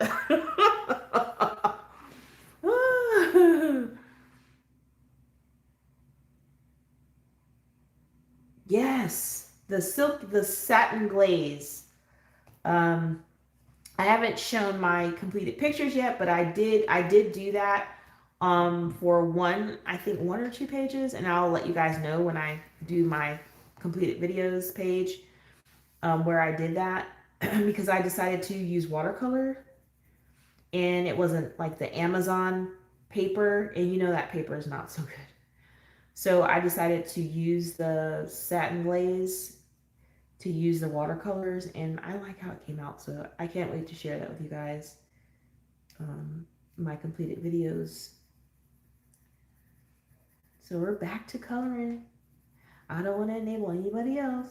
Yes, the satin glaze. Um, I haven't shown my completed pictures yet, but I did do that for I think one or two pages, and I'll let you guys know when I do my completed videos page where I did that because I decided to use watercolor, and it wasn't like the Amazon paper, and you know that paper is not so good. So I decided to use the satin glaze, to use the watercolors, and I like how it came out. So I can't wait to share that with you guys. My completed videos. So we're back to coloring. I don't want to enable anybody else.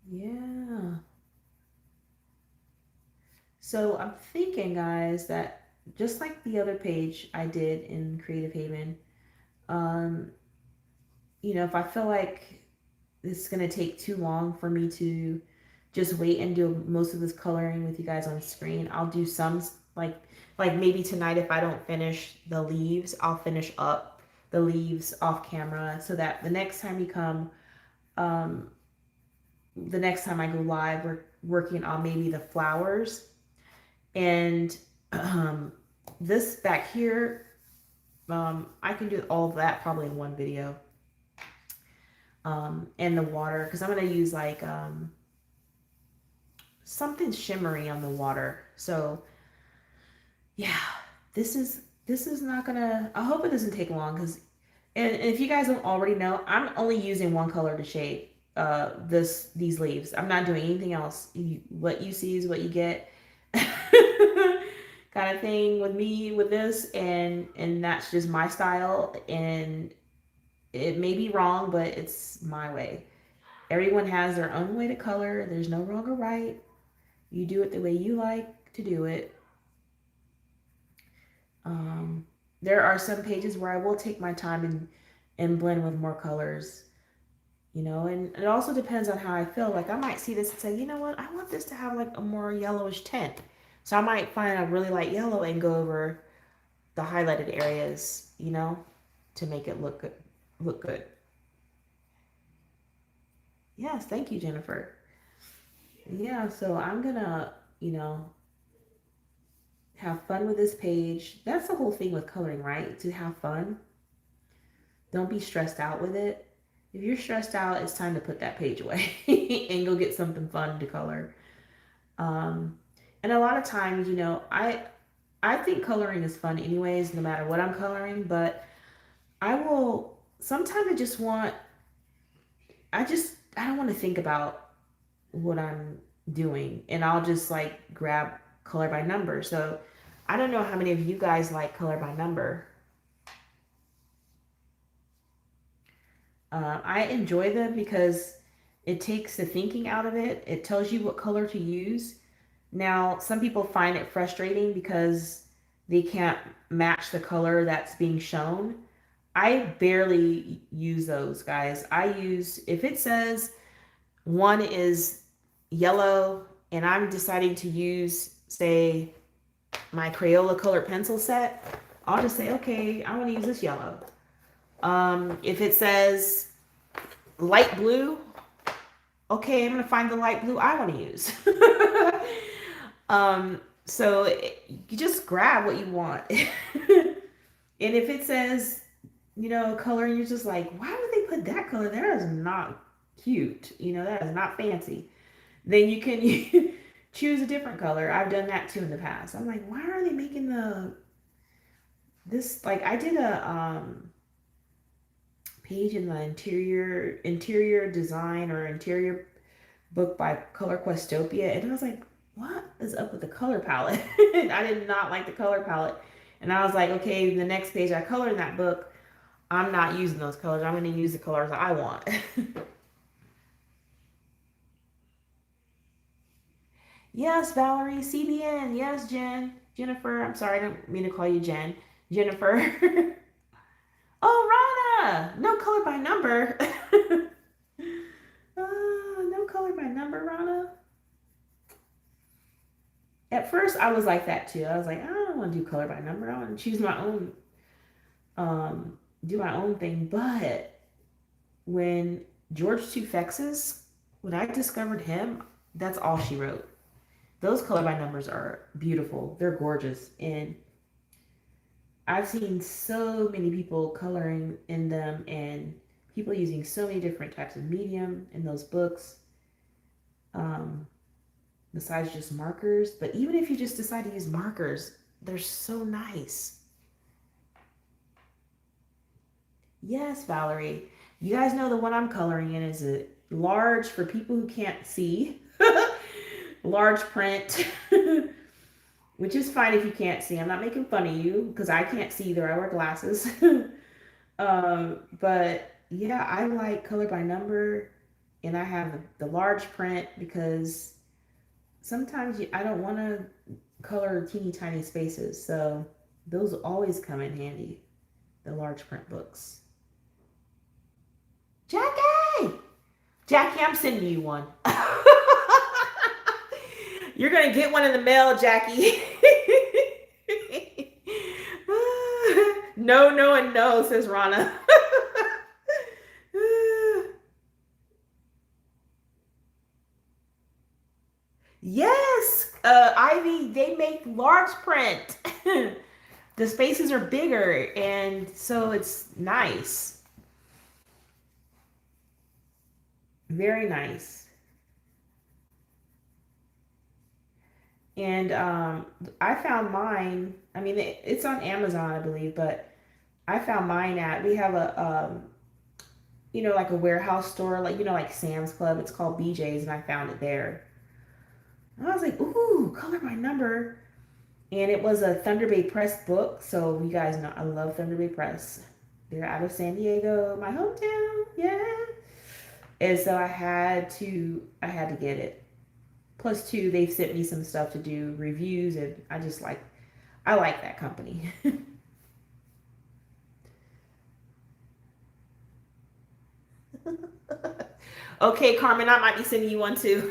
Yeah. So I'm thinking, guys, that just like the other page I did in Creative Haven, um, if I feel like it's going to take too long for me to just wait and do most of this coloring with you guys on screen, I'll do some, like maybe tonight if I don't finish the leaves, I'll finish up the leaves off camera so that the next time you come, the next time I go live, we're working on maybe the flowers. And this back here, I can do all of that probably in one video. And the water, because I'm going to use like something shimmery on the water. So yeah, this is not gonna, I hope it doesn't take long, because and if you guys don't already know, I'm only using one color to shade these leaves. I'm not doing anything else. What you see is what you get. Kind of thing with me with this, and that's just my style, and it may be wrong, but it's my way. Everyone has their own way to color. There's no wrong or right. You do it the way you like to do it. There are some pages where I will take my time and blend with more colors, and it also depends on how I feel. Like I might see this and say, you know what, I want this to have like a more yellowish tint. So I might find a really light yellow and go over the highlighted areas, to make it look good. Yes, thank you, Jennifer. Yeah, so I'm gonna, have fun with this page. That's the whole thing with coloring, right? To have fun. Don't be stressed out with it. If you're stressed out, it's time to put that page away and go get something fun to color. And a lot of times, I think coloring is fun anyways, no matter what I'm coloring, but sometimes I don't want to think about what I'm doing, and I'll just like grab color by number. So I don't know how many of you guys like color by number. I enjoy them because it takes the thinking out of it. It tells you what color to use. Now, some people find it frustrating because they can't match the color that's being shown. I barely use those, guys. If it says one is yellow and I'm deciding to use, say, my Crayola Colored Pencil set, I'll just say, okay, I want to use this yellow. If it says light blue, okay, I'm going to find the light blue I want to use. So you just grab what you want. And if it says, color, and you're just like, why would they put that color? That is not cute. That is not fancy. Then you can choose a different color. I've done that too in the past. I'm like, why are they making this, like I did a page in the interior design or interior book by Color Questopia, and I was like, what is up with the color palette? I did not like the color palette. And I was like, okay, the next page I color in that book, I'm not using those colors. I'm going to use the colors I want. Yes, Valerie, CBN. Yes, Jen. Jennifer. I'm sorry, I don't mean to call you Jen. Jennifer. Oh, Rana. No color by number. No color by number, Rana. At first, I was like that too. I was like, I don't want to do color by number. I want to choose my own, do my own thing. But when George Tufexis, when I discovered him, that's all she wrote. Those color by numbers are beautiful. They're gorgeous. And I've seen so many people coloring in them and people using so many different types of medium in those books, besides just markers. But even if you just decide to use markers, they're so nice. Yes, Valerie. You guys know the one I'm coloring in is a large for people who can't see. Large print. Which is fine if you can't see. I'm not making fun of you because I can't see either. I wear glasses. But yeah, I like color by number, and I have the large print because sometimes I don't want to color teeny tiny spaces. So those always come in handy, the large print books. Jackie! Jackie, I'm sending you one. You're going to get one in the mail, Jackie. No, no, and no, says Rana. Yes, Ivy, they make large print. The spaces are bigger, and so it's nice. Very nice. And I found mine. I mean, it's on Amazon, I believe, but I found mine at, we have a, like a warehouse store, like, like Sam's Club. It's called BJ's, and I found it there. And I was like, ooh, color by number. And it was a Thunder Bay Press book. So you guys know I love Thunder Bay Press. They're out of San Diego, my hometown. Yeah. And so I had to get it. Plus two, they've sent me some stuff to do reviews, and I like that company. Okay, Carmen, I might be sending you one too.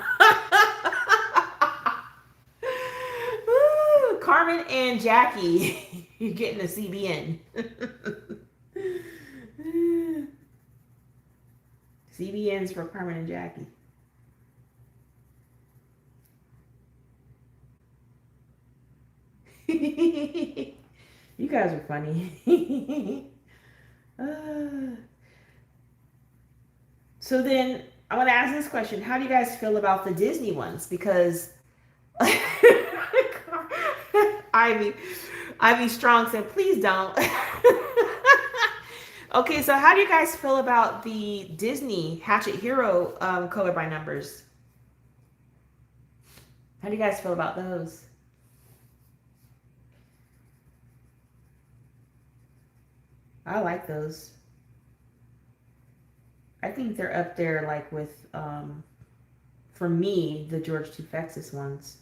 Carmen and Jackie, you're getting a CBN. CBNs for Carmen and Jackie. You guys are funny. uh, so then I want to ask this question. How do you guys feel about the Disney ones? Because Ivy, Ivy Strong said, please don't. Okay, so how do you guys feel about the Disney Hatchet Hero color by numbers? How do you guys feel about those? I like those. I think they're up there like with, for me, the George Tufexis ones.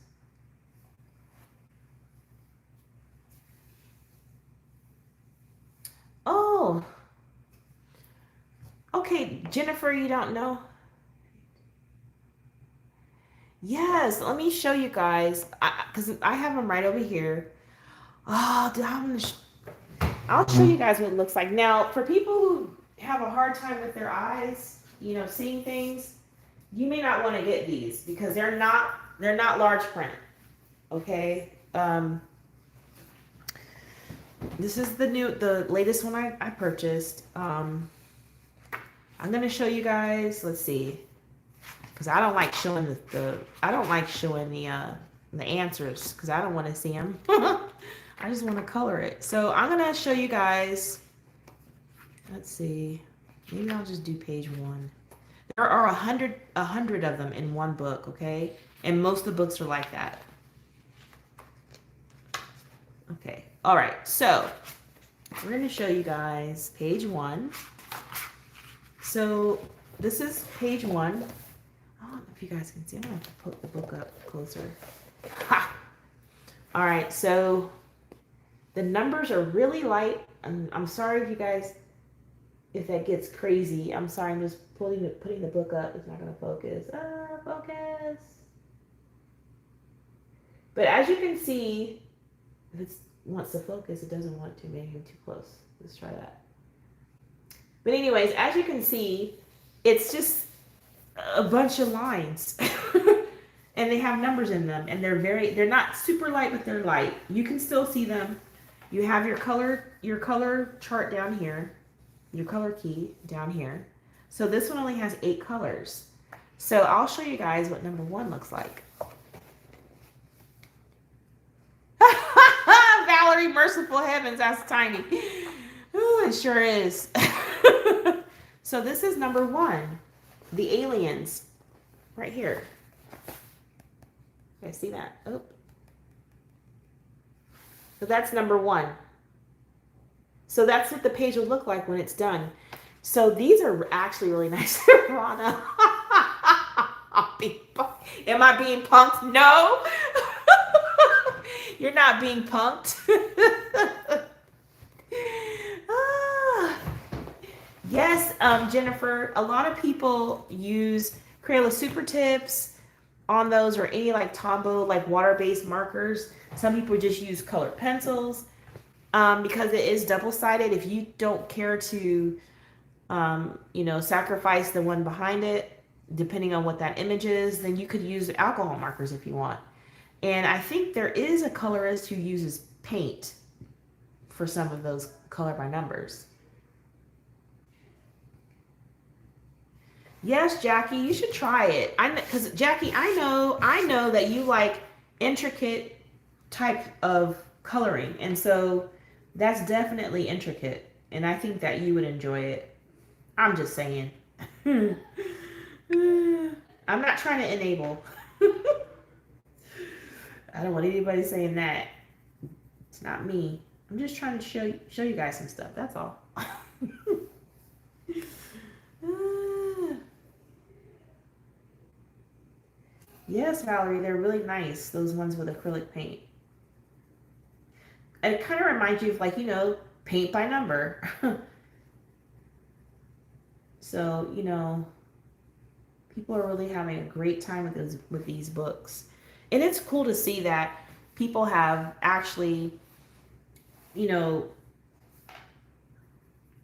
Oh, okay, Jennifer, you don't know? Yes, let me show you guys, because I have them right over here. Oh, I'll show you guys what it looks like. Now, for people who have a hard time with their eyes, seeing things, you may not want to get these because they're not large print. Okay. This is the latest one I purchased. I'm gonna show you guys. Let's see, because I don't like showing the answers because I don't want to see them. I just want to color it. So I'm gonna show you guys. Let's see. Maybe I'll just do page one. There are a hundred of them in one book, okay? And most of the books are like that. Okay. All right. So we're going to show you guys page 1. So this is page 1. I don't know if you guys can see. I'm going to have to put the book up closer. Ha! All right. So the numbers are really light. I'm sorry if you guys, if that gets crazy. I'm sorry. I'm just putting the book up. It's not going to focus. Focus. But as you can see, if it wants to focus, it doesn't want to. Maybe I'm too close. Let's try that. But anyways, as you can see, it's just a bunch of lines. And they have numbers in them, and they're not super light, but they're light. You can still see them. You have your color chart down here, your color key down here. So this one only has 8 colors. So I'll show you guys what number 1 looks like. Valerie, merciful heavens, that's tiny. Ooh, it sure is. So this is number 1, the aliens, right here. You guys see that? Oh. So that's number 1. So that's what the page will look like when it's done. So these are actually really nice. Rana. Am I being punked? No. You're not being punked. Yes, Jennifer, a lot of people use Crayola Super Tips on those, or any like Tombow, like water-based markers. Some people just use colored pencils because it is double-sided. If you don't care to, sacrifice the one behind it, depending on what that image is, then you could use alcohol markers if you want. And I think there is a colorist who uses paint for some of those color by numbers. Yes, Jackie, you should try it. Because Jackie, I know that you like intricate type of coloring, and so that's definitely intricate, and I think that you would enjoy it. I'm just saying. I'm not trying to enable. I don't want anybody saying that. It's not me. I'm just trying to show you guys some stuff. That's all. Yes, Valerie, they're really nice. Those ones with acrylic paint. And it kind of reminds you of, like, paint by number. So, people are really having a great time with these books. And it's cool to see that people have actually,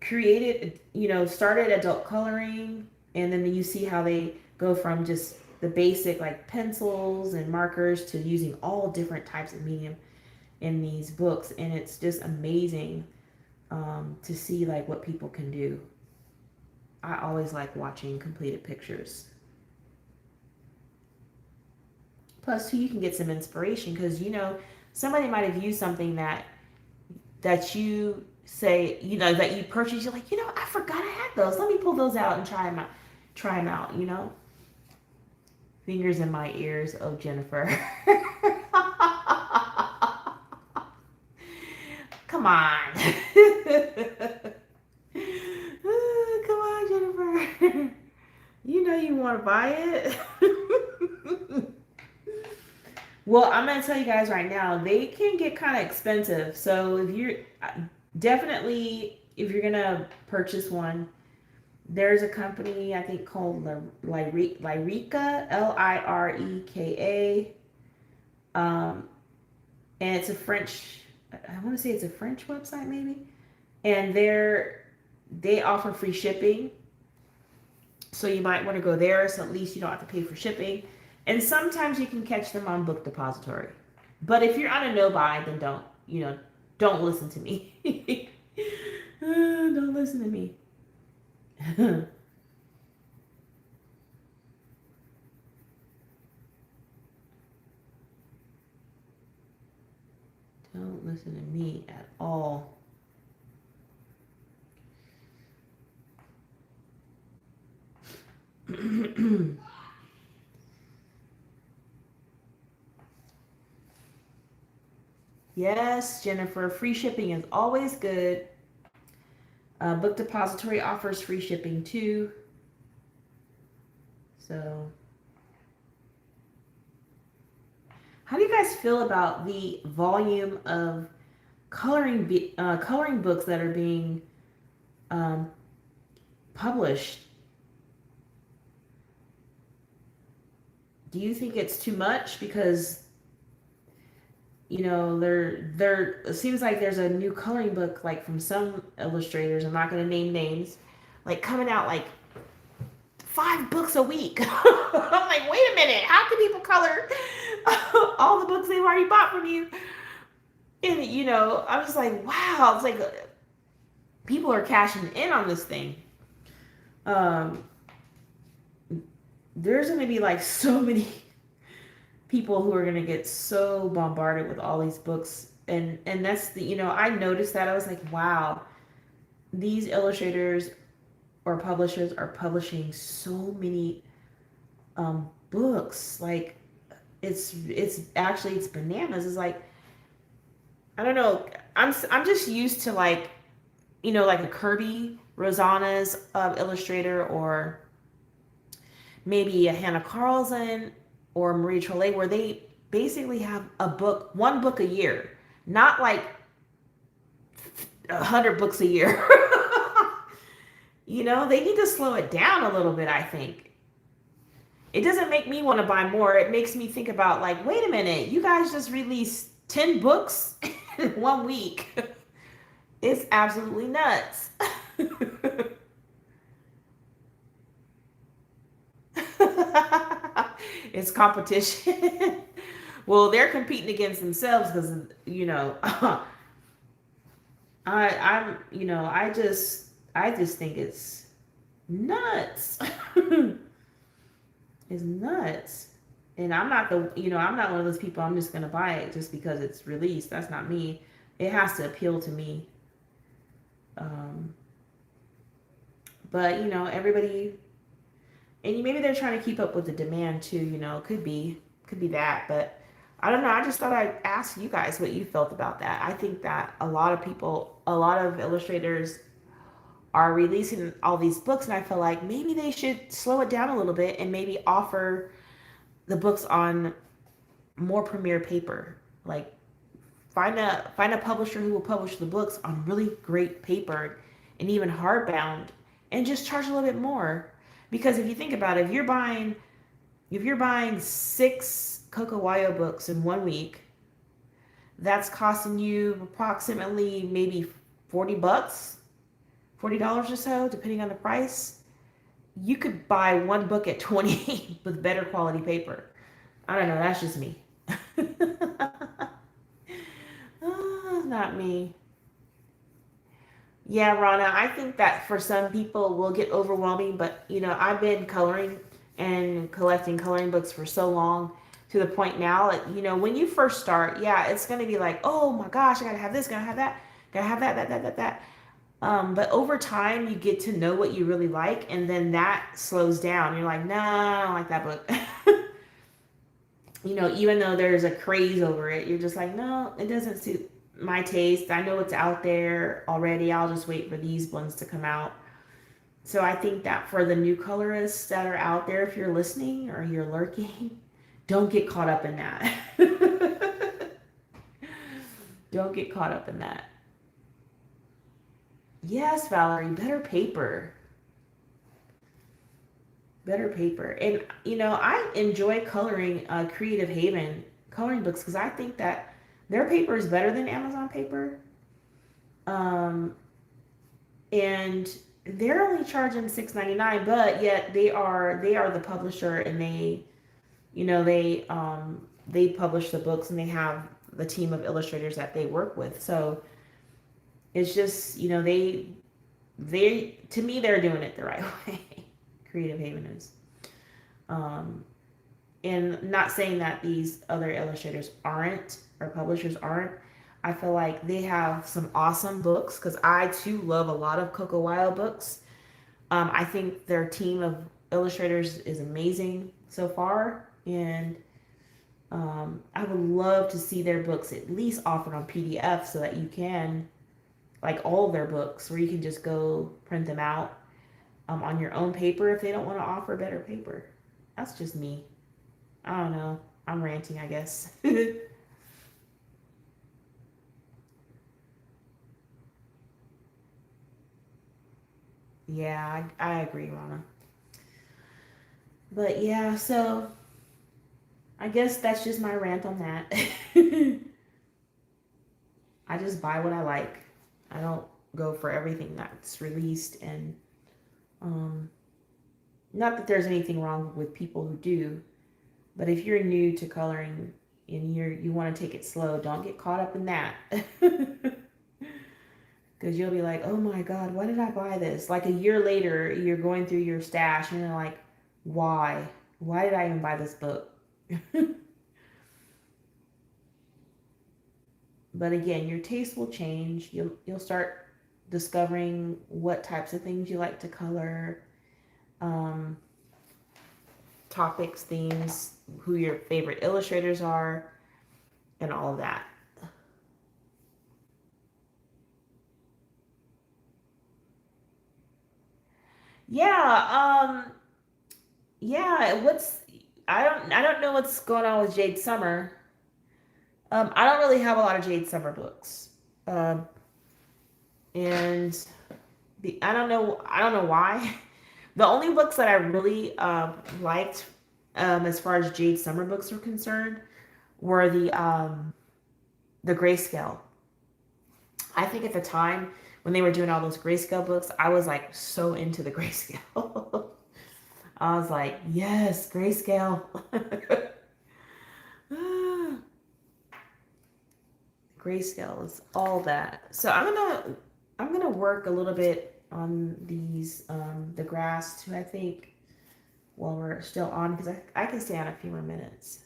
created, started adult coloring, and then you see how they go from just the basic like pencils and markers to using all different types of medium in these books. And it's just amazing to see like what people can do. I always like watching completed pictures. Plus, too, you can get some inspiration because, somebody might have used something that you say, that you purchased. You're like, I forgot I had those. Let me pull those out and try them out, Fingers in my ears, oh, Jennifer. Come on. Come on, Jennifer. You want to buy it. Well, I'm going to tell you guys right now, they can get kind of expensive. So if you're going to purchase one, there's a company, I think, called Lyrika, Lireka. And it's a French, I want to say it's a French website maybe. And they offer free shipping. So you might want to go there, so at least you don't have to pay for shipping. And sometimes you can catch them on Book Depository. But if you're on a no-buy, then don't listen to me. Don't listen to me. Don't listen to me at all. Yes, Jennifer. Free shipping is always good. Book Depository offers free shipping too. So, how do you guys feel about the volume of coloring books that are being um, published? Do you think it's too much? Because there it seems like there's a new coloring book like from some illustrators. I'm not going to name names, like coming out like 5 books a week. I'm like, wait a minute, how can people color all the books they've already bought from you? And I was like, wow, it's like people are cashing in on this thing. Um, there's going to be like so many people who are going to get so bombarded with all these books, and that's I noticed that. I was like, wow, these illustrators or publishers are publishing so many books. Like it's bananas. It's like, I don't know, I'm just used to like like a Kirby Rosanna's illustrator, or maybe a Hannah Carlson or Marie Trollet, where they basically have one book a year, not like 100 books a year. They need to slow it down a little bit, I think. It doesn't make me want to buy more. It makes me think about, like, wait a minute, you guys just released 10 books in 1 week. It's absolutely nuts. It's competition. Well, they're competing against themselves because I just think it's nuts. It's nuts. And I'm not one of those people, I'm just gonna buy it just because it's released. That's not me. It has to appeal to me. Um, but everybody, and maybe they're trying to keep up with the demand too. Could be that. But I don't know. I just thought I'd ask you guys what you felt about that. I think that a lot of illustrators are releasing all these books, and I feel like maybe they should slow it down a little bit and maybe offer the books on more premier paper. Like, find a publisher who will publish the books on really great paper and even hardbound, and just charge a little bit more. Because if you think about it, if you're buying 6 Coco books in 1 week, that's costing you approximately maybe $40, $40 or so, depending on the price. You could buy one book at 20 with better quality paper. I don't know, that's just me. Not me. Yeah, Rana, I think that for some people will get overwhelming, but I've been coloring and collecting coloring books for so long, to the point now, like, when you first start, yeah, it's going to be like, oh my gosh, I got to have this, got to have that, got to have that. But over time, you get to know what you really like, and then that slows down. You're like, nah, I don't like that book. Even though there's a craze over it, you're just like, no, it doesn't suit my taste. I know it's out there already. I'll just wait for these ones to come out. So I think that for the new colorists that are out there, if you're listening or you're lurking, don't get caught up in that. Don't get caught up in that. Yes, Valerie, better paper. Better paper. And I enjoy coloring Creative Haven coloring books, because I think that their paper is better than Amazon paper. Um, and they're only charging $6.99, but yet they are the publisher, and they publish the books, and they have the team of illustrators that they work with. So it's just, they to me, they're doing it the right way. Creative Haven is. Um, and not saying that these other illustrators aren't, or publishers aren't. I feel like they have some awesome books, because I too love a lot of Coco books. I think their team of illustrators is amazing so far, and I would love to see their books at least offered on PDF so that you can, like all of their books, where you can just go print them out on your own paper if they don't want to offer better paper. That's just me. I don't know. I'm ranting, I guess. Yeah, I agree, Rana. But yeah, so I guess that's just my rant on that. I just buy what I like. I don't go for everything that's released, and um, not that there's anything wrong with people who do, but if you're new to coloring and you want to take it slow, don't get caught up in that. Because you'll be like, oh my God, why did I buy this? Like a year later, you're going through your stash and you're like, why? Why did I even buy this book? But again, your taste will change. You'll start discovering what types of things you like to color, um, topics, themes, who your favorite illustrators are, and all of that. Yeah, yeah. I don't know what's going on with Jade Summer. I don't really have a lot of Jade Summer books, um, and I don't know why. The only books that I really liked, as far as Jade Summer books were concerned, were the grayscale. I think at the time when they were doing all those grayscale books, I was like so into the grayscale. I was like, yes, grayscale. Grayscale is all that. So I'm gonna work a little bit on these the grass too, I think, while we're still on, because I can stay on a few more minutes.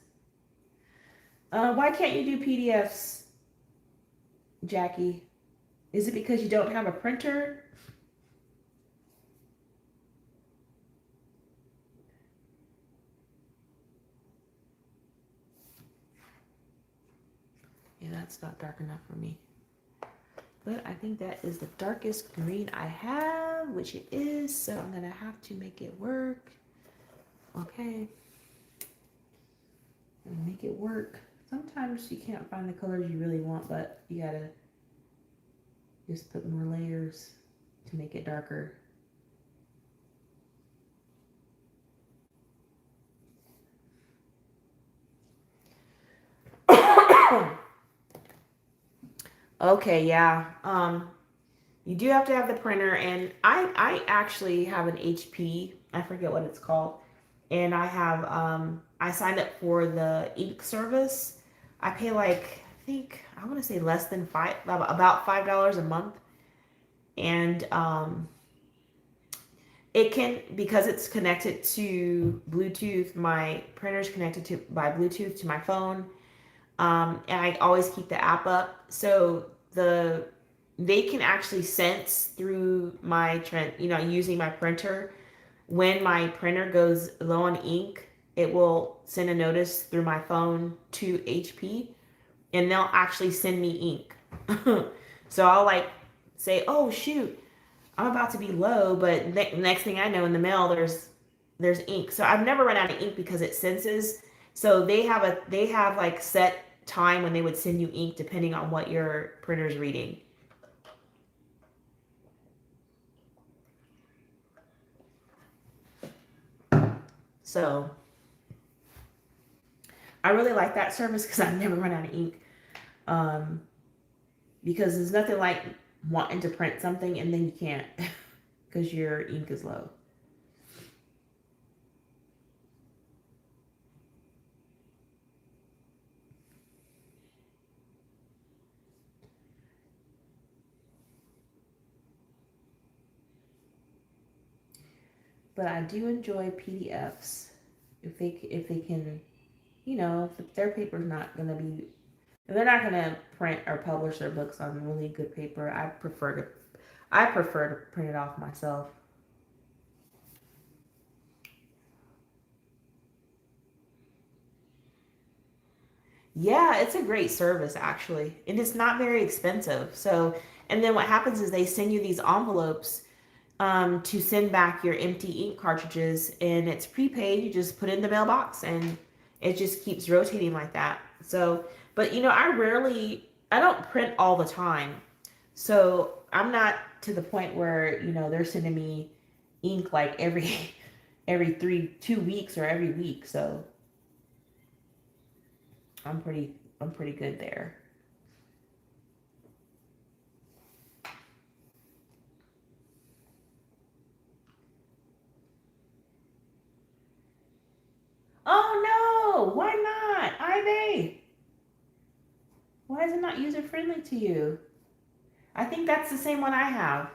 Why can't you do PDFs, Jackie? Is it because you don't have a printer? Yeah, that's not dark enough for me. But I think that is the darkest green I have, which it is, so I'm gonna have to make it work. Okay, make it work. Sometimes you can't find the colors you really want, but you gotta just put more layers to make it darker. Okay, yeah. You do have to have the printer, and I actually have an HP. I forget what it's called, and I signed up for the ink service. I pay like, I think I want to say less than five, about $5 a month, and it can, because it's connected to Bluetooth. My printer's connected to by Bluetooth to my phone, and I always keep the app up. So they can actually sense through my trend, using my printer. When my printer goes low on ink, it will send a notice through my phone to HP, and they'll actually send me ink. So I'll like say, "Oh shoot, I'm about to be low," but next thing I know, in the mail there's ink. So I've never run out of ink because it senses. So they have like set time when they would send you ink depending on what your printer's reading. So I really like that service because I've never run out of ink. Um, because there's nothing like wanting to print something and then you can't because your ink is low. But I do enjoy PDFs if they can, if their paper's not gonna be, if they're not gonna print or publish their books on really good paper, I prefer to print it off myself. Yeah, it's a great service actually, and it's not very expensive. So, and then what happens is they send you these envelopes to send back your empty ink cartridges, and it's prepaid. You just put it in the mailbox, and it just keeps rotating like that. So, but I don't print all the time, so I'm not to the point where they're sending me ink like every every 2 weeks or every week. So I'm pretty good there. Oh no! Why not? Ivy, why is it not user friendly to you? I think that's the same one I have.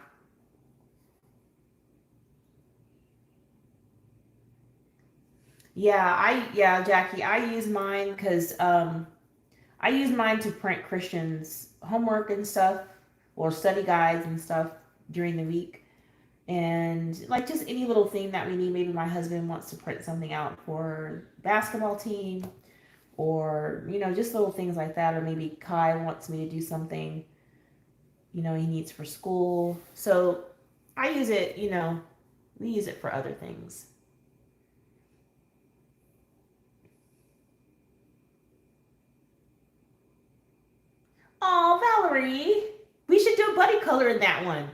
Yeah, Jackie, I use mine because I use mine to print Christians' homework and stuff, or study guides and stuff during the week, and like just any little thing that we need. Maybe my husband wants to print something out for basketball team, or just little things like that, or maybe Kai wants me to do something he needs for school. So I use it. We use it for other things. Oh, Valerie, we should do a buddy color in that one.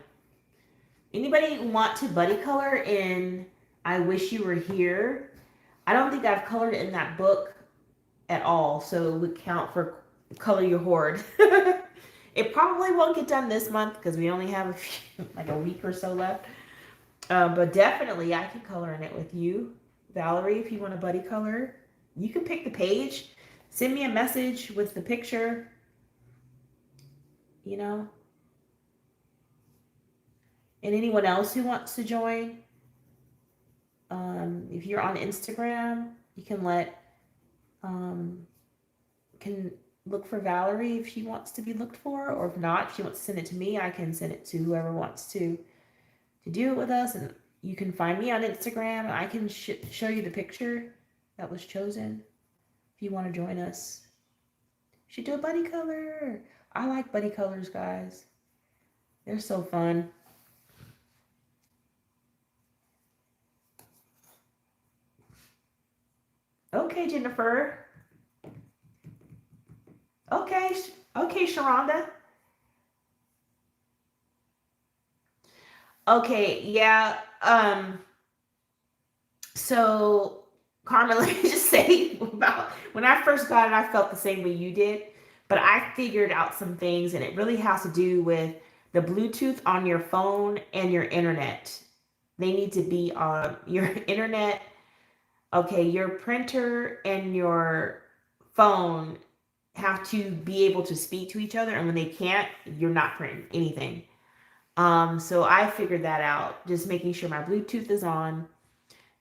Anybody want to buddy color in I Wish You Were Here? I don't think I've colored in that book at all, so it would count for Color Your Hoard. It probably won't get done this month because we only have like a week or so left. But definitely, I can color in it with you, Valerie. If you want a buddy color, you can pick the page. Send me a message with the picture. You know, and anyone else who wants to join. If you're on Instagram, you um, can look for Valerie if she wants to be looked for, or if not, if she wants to send it to me, I can send it to whoever wants to do it with us. And you can find me on Instagram, and I can show you the picture that was chosen if you want to join us. You should do a buddy color. I like buddy colors, guys. They're so fun. Okay, Jennifer. Okay, okay, Sharonda. Okay, yeah. So Carmen, let me just say about when I first got it, I felt the same way you did, but I figured out some things, and it really has to do with the Bluetooth on your phone and your internet. They need to be on your internet. Okay, your printer and your phone have to be able to speak to each other, and when they can't, you're not printing anything. So I figured that out, just making sure my Bluetooth is on,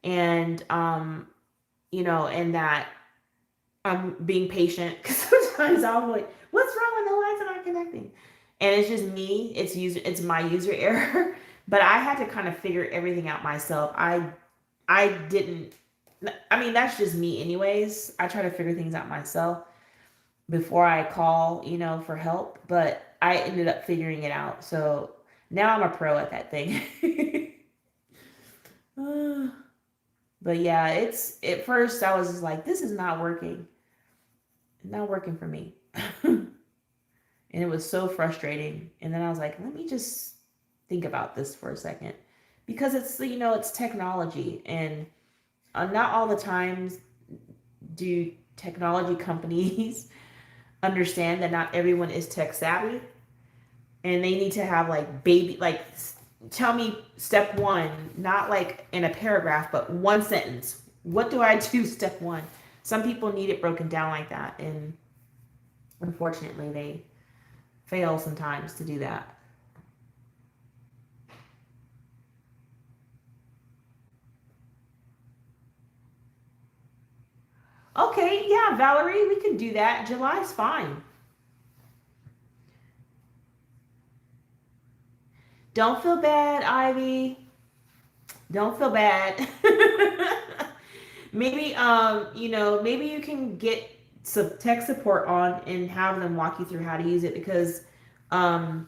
and and that I'm being patient because sometimes I'll be like, "What's wrong with the lines are not connecting?" And it's just me. It's my user error. But I had to kind of figure everything out myself. I didn't. I mean, that's just me, anyways. I try to figure things out myself before I call, for help. But I ended up figuring it out. So now I'm a pro at that thing. But yeah, it's at first I was just like, this is not working. Not working for me. And it was so frustrating. And then I was like, let me just think about this for a second. Because it's technology, and not all the times do technology companies understand that not everyone is tech savvy, and they need to have tell me step one, not like in a paragraph, but one sentence. What do I do step one? Some people need it broken down like that, and unfortunately they fail sometimes to do that. Okay, yeah, Valerie, we can do that. July's fine. Don't feel bad, Ivy. Don't feel bad. Maybe maybe you can get tech support on and have them walk you through how to use it, because um,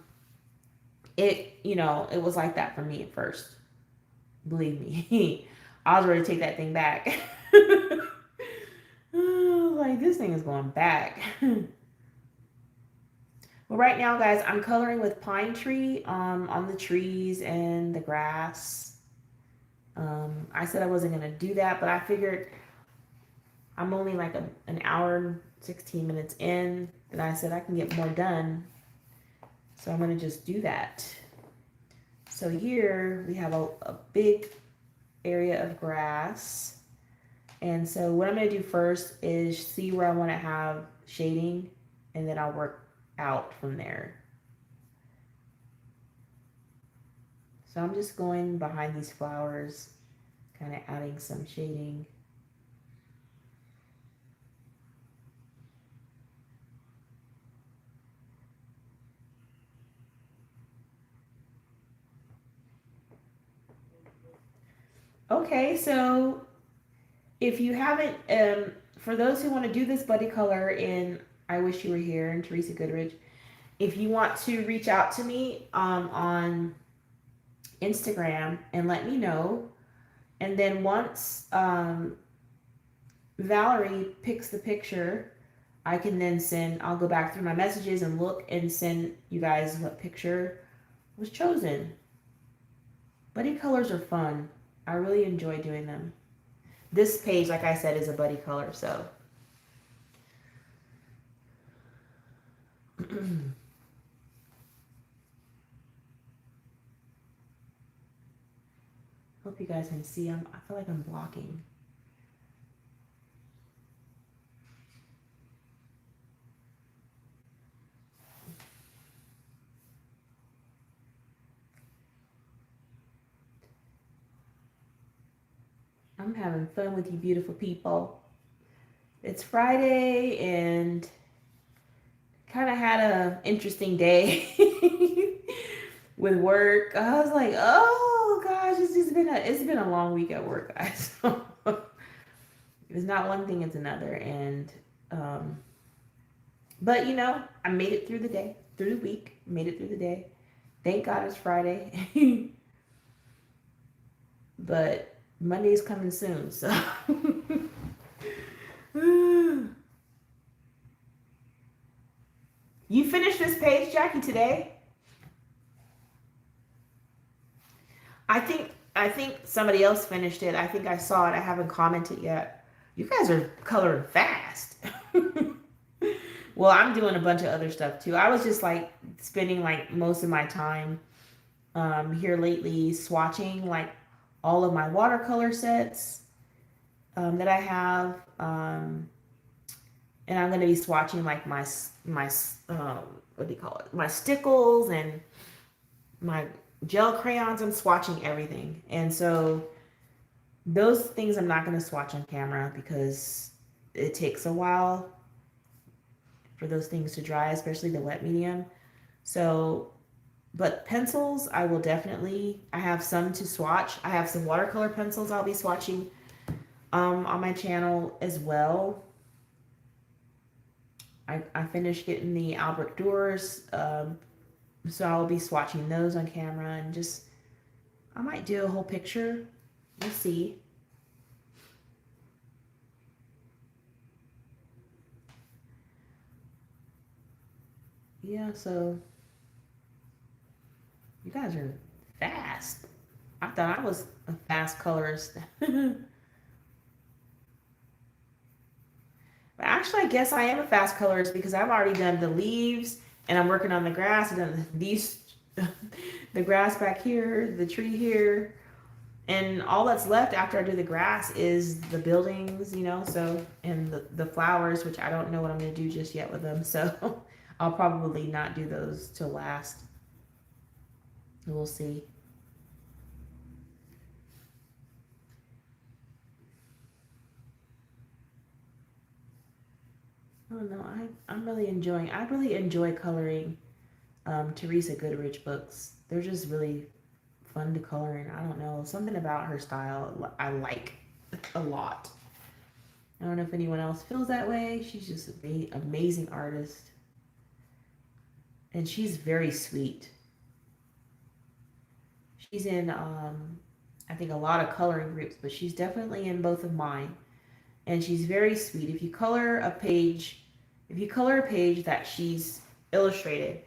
it was like that for me at first. Believe me, I was ready to take that thing back. Like, this thing is going back. Well, right now, guys, I'm coloring with pine tree on the trees and the grass. I said I wasn't gonna do that, but I figured I'm only like an hour and 16 minutes in, and I said I can get more done, so I'm gonna just do that. So here we have a big area of grass, and so what I'm gonna do first is see where I want to have shading, and then I'll work out from there. So I'm just going behind these flowers, kind of adding some shading. Okay, so if you haven't, for those who want to do this buddy color in I Wish You Were Here and Teresa Goodrich, if you want to reach out to me on Instagram and let me know, and then once Valerie picks the picture, I can then I'll go back through my messages and look and send you guys what picture was chosen. Buddy colors are fun. I really enjoy doing them. This page, like I said, is a buddy color, so. Hope you guys can see. I feel like I'm blocking. I'm having fun with you beautiful people. It's Friday and kind of had an interesting day with work. I was like, oh gosh, it's been a long week at work, guys. It's not one thing, it's another. And but I made it through the day, through the week, made it through the day. Thank God it's Friday. But Monday's coming soon, so. You finished this page, Jackie, today? I think somebody else finished it. I think I saw it. I haven't commented yet. You guys are coloring fast. Well, I'm doing a bunch of other stuff too. I was just like spending like most of my time here lately swatching like all of my watercolor sets that I have. And I'm going to be swatching like my what do you call it? My stickles and my gel crayons. I'm swatching everything. And so those things I'm not going to swatch on camera because it takes a while for those things to dry, especially the wet medium. So, but pencils, I will definitely, I have some to swatch. I have some watercolor pencils I'll be swatching on my channel as well. I finished getting the Albert Doors, so I'll be swatching those on camera and just, I might do a whole picture. We'll see. Yeah, so you guys are fast. I thought I was a fast colorist. But actually, I guess I am a fast colorist because I've already done the leaves and I'm working on the grass. I've done these, the grass back here, the tree here. And all that's left after I do the grass is the buildings, so, and the flowers, which I don't know what I'm going to do just yet with them. So I'll probably not do those till last. We'll see. I don't know. I really enjoy coloring Teresa Goodrich books. They're just really fun to color in. I don't know. Something about her style I like a lot. I don't know if anyone else feels that way. She's just an amazing artist. And she's very sweet. She's in, I think, a lot of coloring groups, but she's definitely in both of mine. And she's very sweet. If you color a page that she's illustrated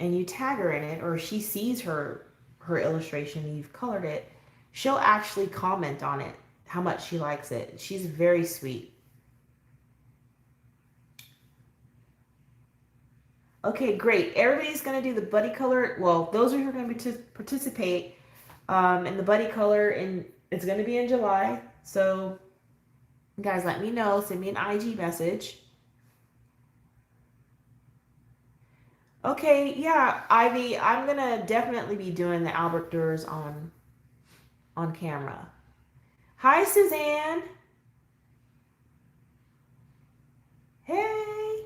and you tag her in it, or she sees her illustration and you've colored it, she'll actually comment on it, how much she likes it. She's very sweet. Okay, great. Everybody's going to do the buddy color. Well, those are who are going to participate in the buddy color, and it's going to be in July. So, guys, let me know. Send me an IG message. Okay, yeah, Ivy, I'm going to definitely be doing the Albert Durs on camera. Hi, Suzanne. Hey.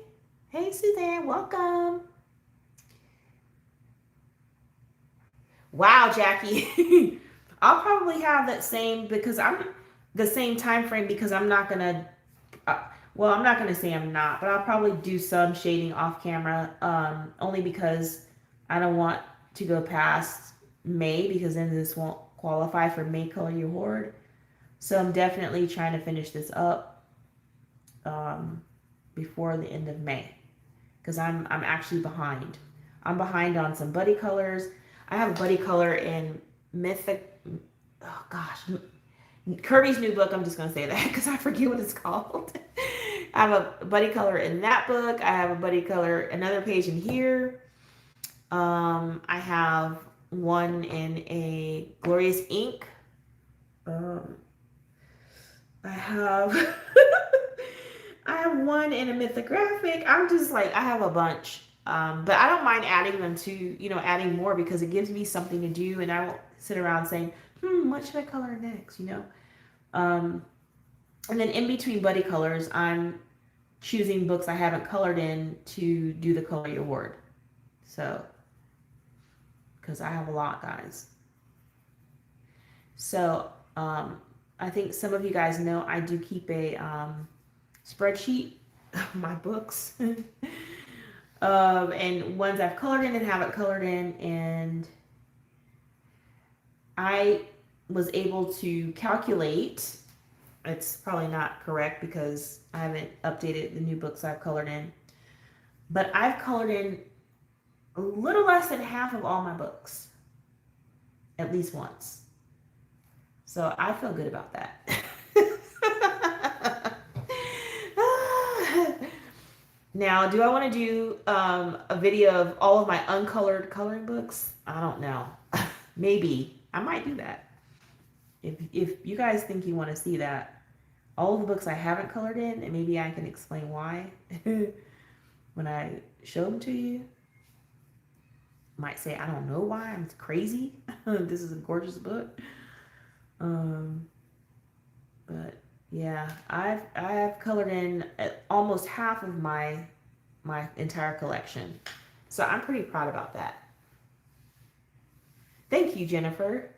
Hey, Suzanne. Welcome. Wow, Jackie. I'll probably have that same because I'm the same time frame because I'm not gonna. Well, I'm not gonna say I'm not, but I'll probably do some shading off camera. Only because I don't want to go past May because then this won't qualify for May Color Your Hoard. So I'm definitely trying to finish this up before the end of May because I'm actually behind. I'm behind on some buddy colors. I have a buddy color in Mythic. Oh gosh, Kirby's new book. I'm just gonna say that because I forget what it's called. I have a buddy color in that book. I have a buddy color another page in here. I have one in a Glorious Ink. Um, I have I have one in a mythographic. I'm just like I have a bunch. But I don't mind adding them to, adding more because it gives me something to do and I won't sit around saying, what should I color next? And then in between buddy colors, I'm choosing books I haven't colored in to do the Color Your Hoard. So, because I have a lot, guys. So, I think some of you guys know I do keep a spreadsheet of my books. And ones I've colored in and haven't colored in, and I was able to calculate. It's probably not correct because I haven't updated the new books I've colored in, but I've colored in a little less than half of all my books, at least once. So I feel good about that. Now, do I want to do a video of all of my uncolored coloring books? I don't know. Maybe. I might do that. If you guys think you want to see that, all of the books I haven't colored in, and maybe I can explain why when I show them to you. Might say, I don't know why. I'm crazy. This is a gorgeous book. But yeah, I have colored in almost half of my entire collection. So I'm pretty proud about that. Thank you, Jennifer.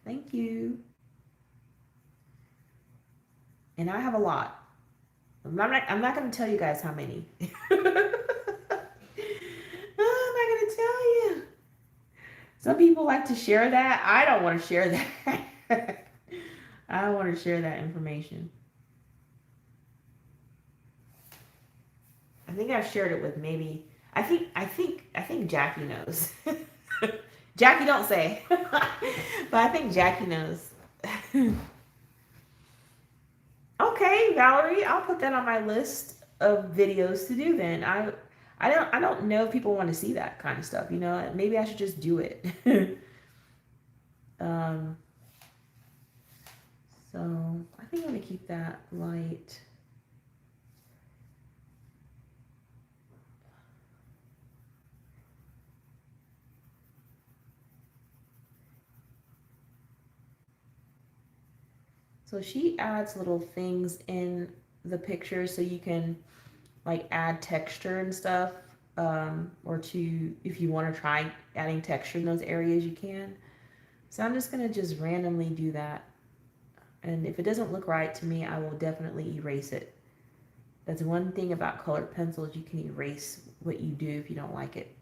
Thank you. And I have a lot. I'm not going to tell you guys how many. I'm not going to tell you. Some people like to share that. I don't want to share that. I don't want to share that information. I think I've shared it with maybe. I think Jackie knows. Jackie, don't say. But I think Jackie knows. Okay, Valerie, I'll put that on my list of videos to do then. I don't know if people want to see that kind of stuff, Maybe I should just do it. So I think I'm gonna keep that light. So she adds little things in the picture so you can like add texture and stuff, or if you want to try adding texture in those areas, you can. So I'm just gonna just randomly do that. And if it doesn't look right to me, I will definitely erase it. That's one thing about colored pencils. You can erase what you do if you don't like it.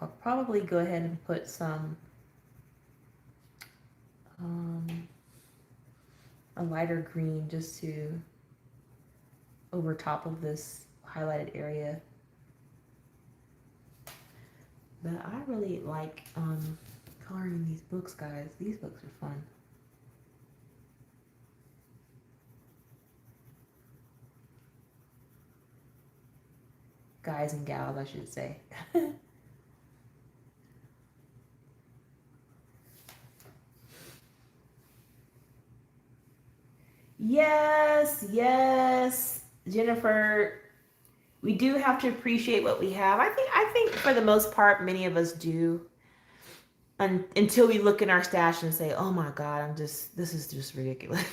I'll probably go ahead and put some um, a lighter green just to over top of this highlighted area. But I really like coloring these books, guys. These books are fun. Guys and gals, I should say. Yes, yes, Jennifer. We do have to appreciate what we have. I think for the most part, many of us do. Until we look in our stash and say, "Oh my God, this is just ridiculous."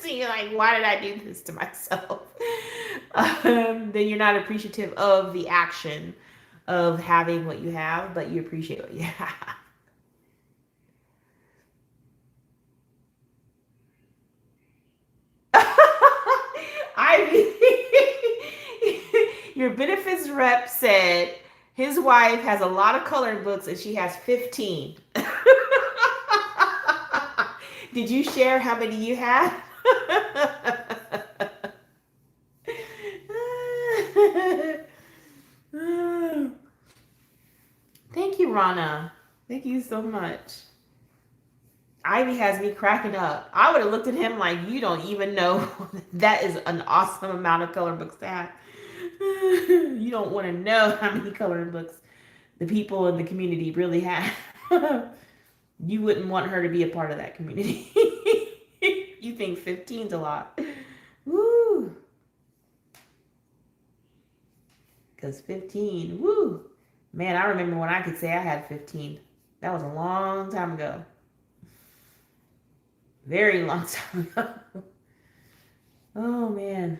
See, like, why did I do this to myself? Then you're not appreciative of the action of having what you have, but you appreciate what you have. Your benefits rep said his wife has a lot of coloring books and she has 15. Did you share how many you had? Thank you, Rana. Thank you so much. Ivy has me cracking up. I would have looked at him like, you don't even know that is an awesome amount of coloring books to have. You don't want to know how many coloring books the people in the community really have. You wouldn't want her to be a part of that community. You think 15's a lot. Woo. Because 15, woo. Man, I remember when I could say I had 15. That was a long time ago. Very long time ago. Oh, man.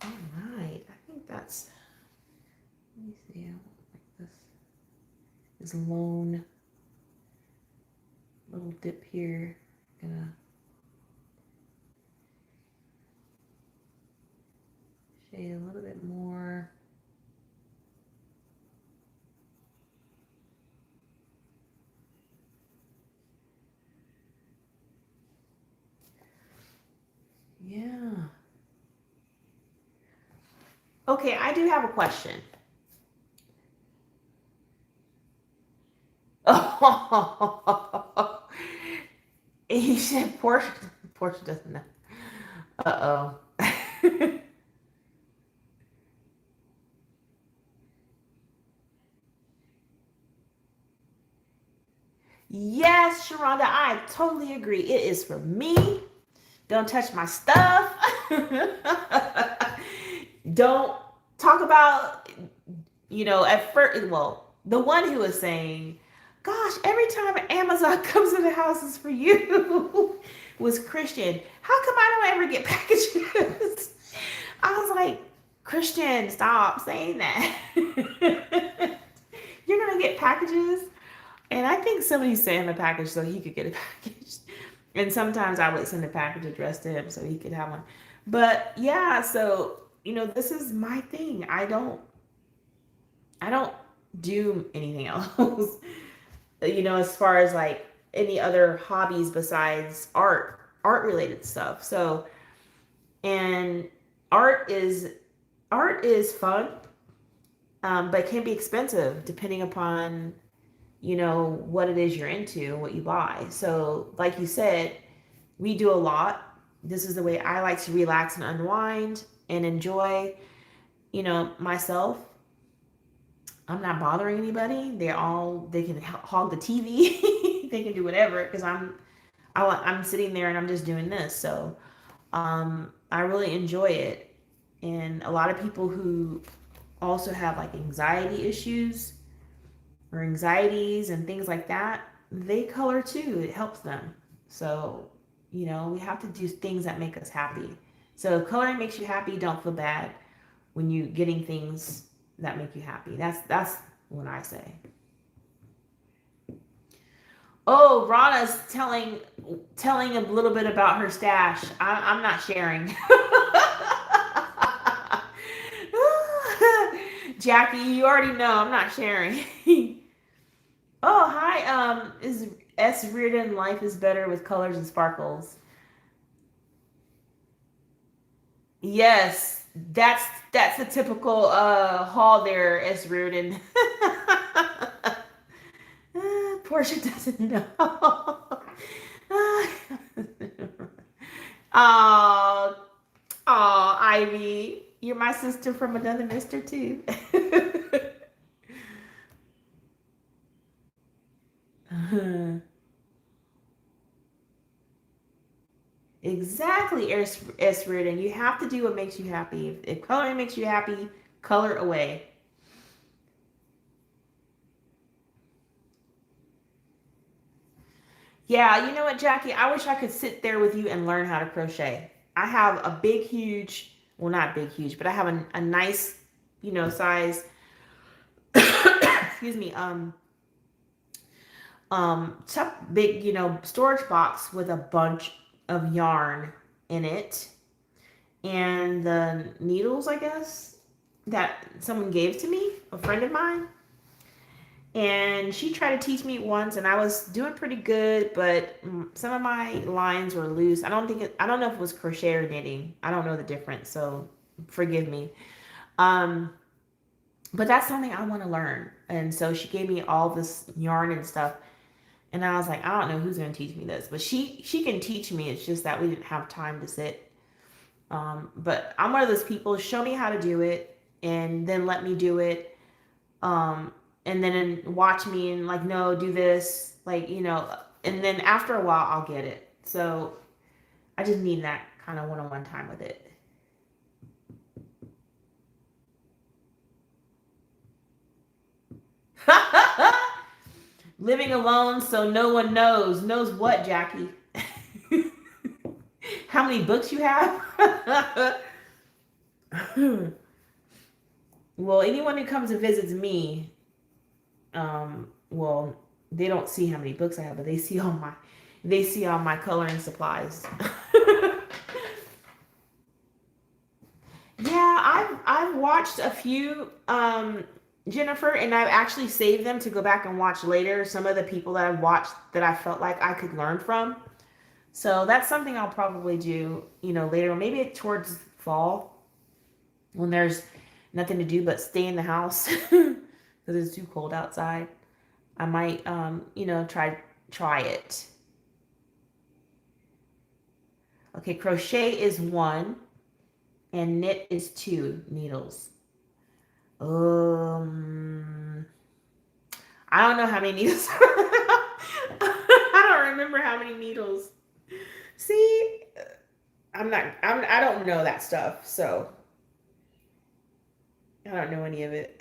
All right. I think that's, let me see. I like this. This lone little dip here. Gonna shade a little bit more. Yeah. Okay, I do have a question. Oh, he said Portia. Portia doesn't know. Uh-oh. Yes, Sharonda, I totally agree. It is for me. Don't touch my stuff. Don't talk about, at first, well, the one who was saying, gosh, every time Amazon comes to the house is for you was Christian. How come I don't ever get packages? I was like, Christian, stop saying that. You're going to get packages. And I think somebody sent him a package so he could get a package. And sometimes I would send a package addressed to him so he could have one. But yeah, so this is my thing. I don't do anything else. As far as like any other hobbies besides art related stuff. So, and art is art is fun, but can be expensive depending upon what it is you're into, what you buy. So, like you said, we do a lot. This is the way I like to relax and unwind and enjoy, myself. I'm not bothering anybody. They can hog the TV. They can do whatever because I'm sitting there and I'm just doing this. So, I really enjoy it. And a lot of people who also have like anxiety issues or anxieties and things like that, they color too. It helps them. So, we have to do things that make us happy. So if coloring makes you happy, don't feel bad when you getting things that make you happy. That's what I say. Oh, Rana's telling a little bit about her stash. I'm not sharing. Jackie, you already know I'm not sharing. Oh, hi. Is S Reardon life is better with colors and sparkles? Yes, that's the typical haul there, S Reardon. Portia doesn't know. Oh, oh, Ivy, you're my sister from another mister too. Exactly, S. Reardon. You have to do what makes you happy. If coloring makes you happy, color away. Yeah, you know what, Jackie? I wish I could sit there with you and learn how to crochet. I have a big, huge, well, not big, huge, but I have a nice, size, excuse me, big, storage box with a bunch of yarn in it and the needles, I guess, that someone gave to me, a friend of mine. And she tried to teach me once, and I was doing pretty good, but some of my lines were loose. I don't know if it was crochet or knitting. I don't know the difference, so forgive me. Um, but that's something I want to learn. And so she gave me all this yarn and stuff, and I was like, I don't know who's going to teach me this, but she can teach me. It's just that we didn't have time to sit. But I'm one of those people. Show me how to do it, and then let me do it. And then watch me and like, no, do this, like, and then after a while I'll get it. So I just need that kind of one-on-one time with it. Living alone so no one knows what, Jackie? How many books you have? Well, anyone who comes and visits me, well, they don't see how many books I have, but they see all my coloring supplies. Yeah, I've watched a few, Jennifer, and I've actually saved them to go back and watch later. Some of the people that I've watched that I felt like I could learn from. So that's something I'll probably do, later, maybe towards fall when there's nothing to do but stay in the house because it's too cold outside. I might, try it. Okay, crochet is one, and knit is two needles. Um, I don't know how many needles. I don't remember how many needles. See, I don't know that stuff, so I don't know any of it.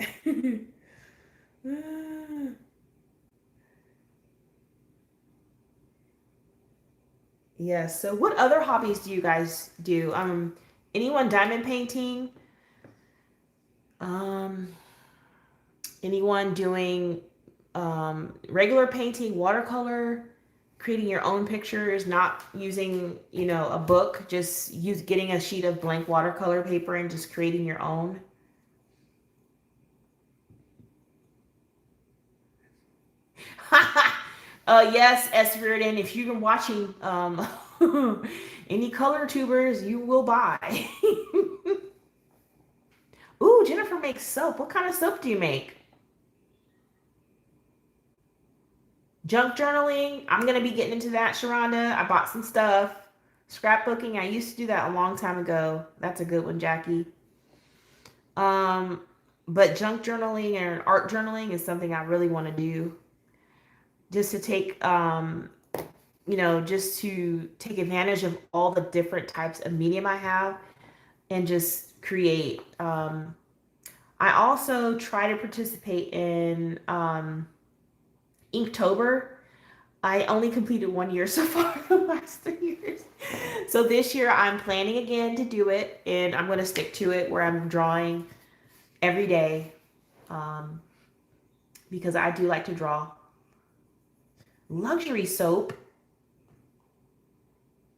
Yeah, so what other hobbies do you guys do? Anyone diamond painting? Um, anyone doing regular painting, watercolor, creating your own pictures, not using, a book, just getting a sheet of blank watercolor paper and just creating your own? Yes, S. Reardon, if you're watching any color tubers, you will buy. Ooh, Jennifer makes soap. What kind of soap do you make? Junk journaling. I'm gonna be getting into that, Sharonda. I bought some stuff. Scrapbooking. I used to do that a long time ago. That's a good one, Jackie. Um, but junk journaling and art journaling is something I really want to do. Just to take, you know, just to take advantage of all the different types of medium I have and just create. I also try to participate in Inktober. I only completed 1 year so far the last 3 years. So this year I'm planning again to do it, and I'm going to stick to it where I'm drawing every day, um, because I do like to draw. Luxury soap.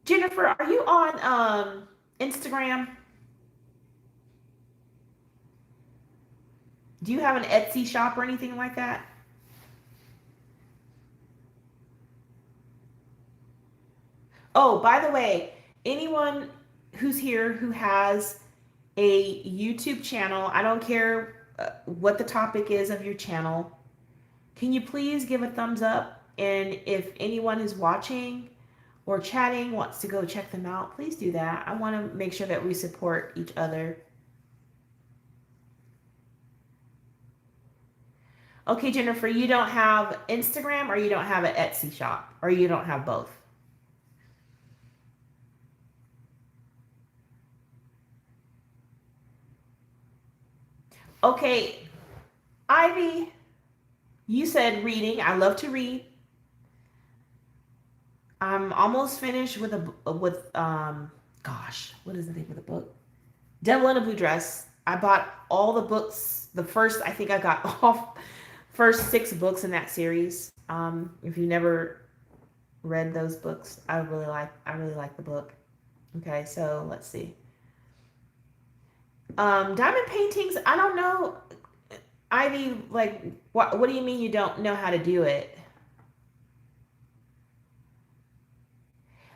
Jennifer, are you on Instagram? Do you have an Etsy shop or anything like that? Oh, by the way, anyone who's here who has a YouTube channel, I don't care what the topic is of your channel, can you please give a thumbs up? And if anyone who's watching or chatting wants to go check them out, please do that. I want to make sure that we support each other. Okay, Jennifer, you don't have Instagram, or you don't have an Etsy shop, or you don't have both? Okay, Ivy, you said reading. I love to read. I'm almost finished with gosh, what is the name of the book? Devil in a Blue Dress. I bought all the books. The first, I think I got off first 6 books in that series. If you never read those books, I really like the book. Okay, so let's see. Diamond paintings, I don't know. Ivy, like, what do you mean you don't know how to do it?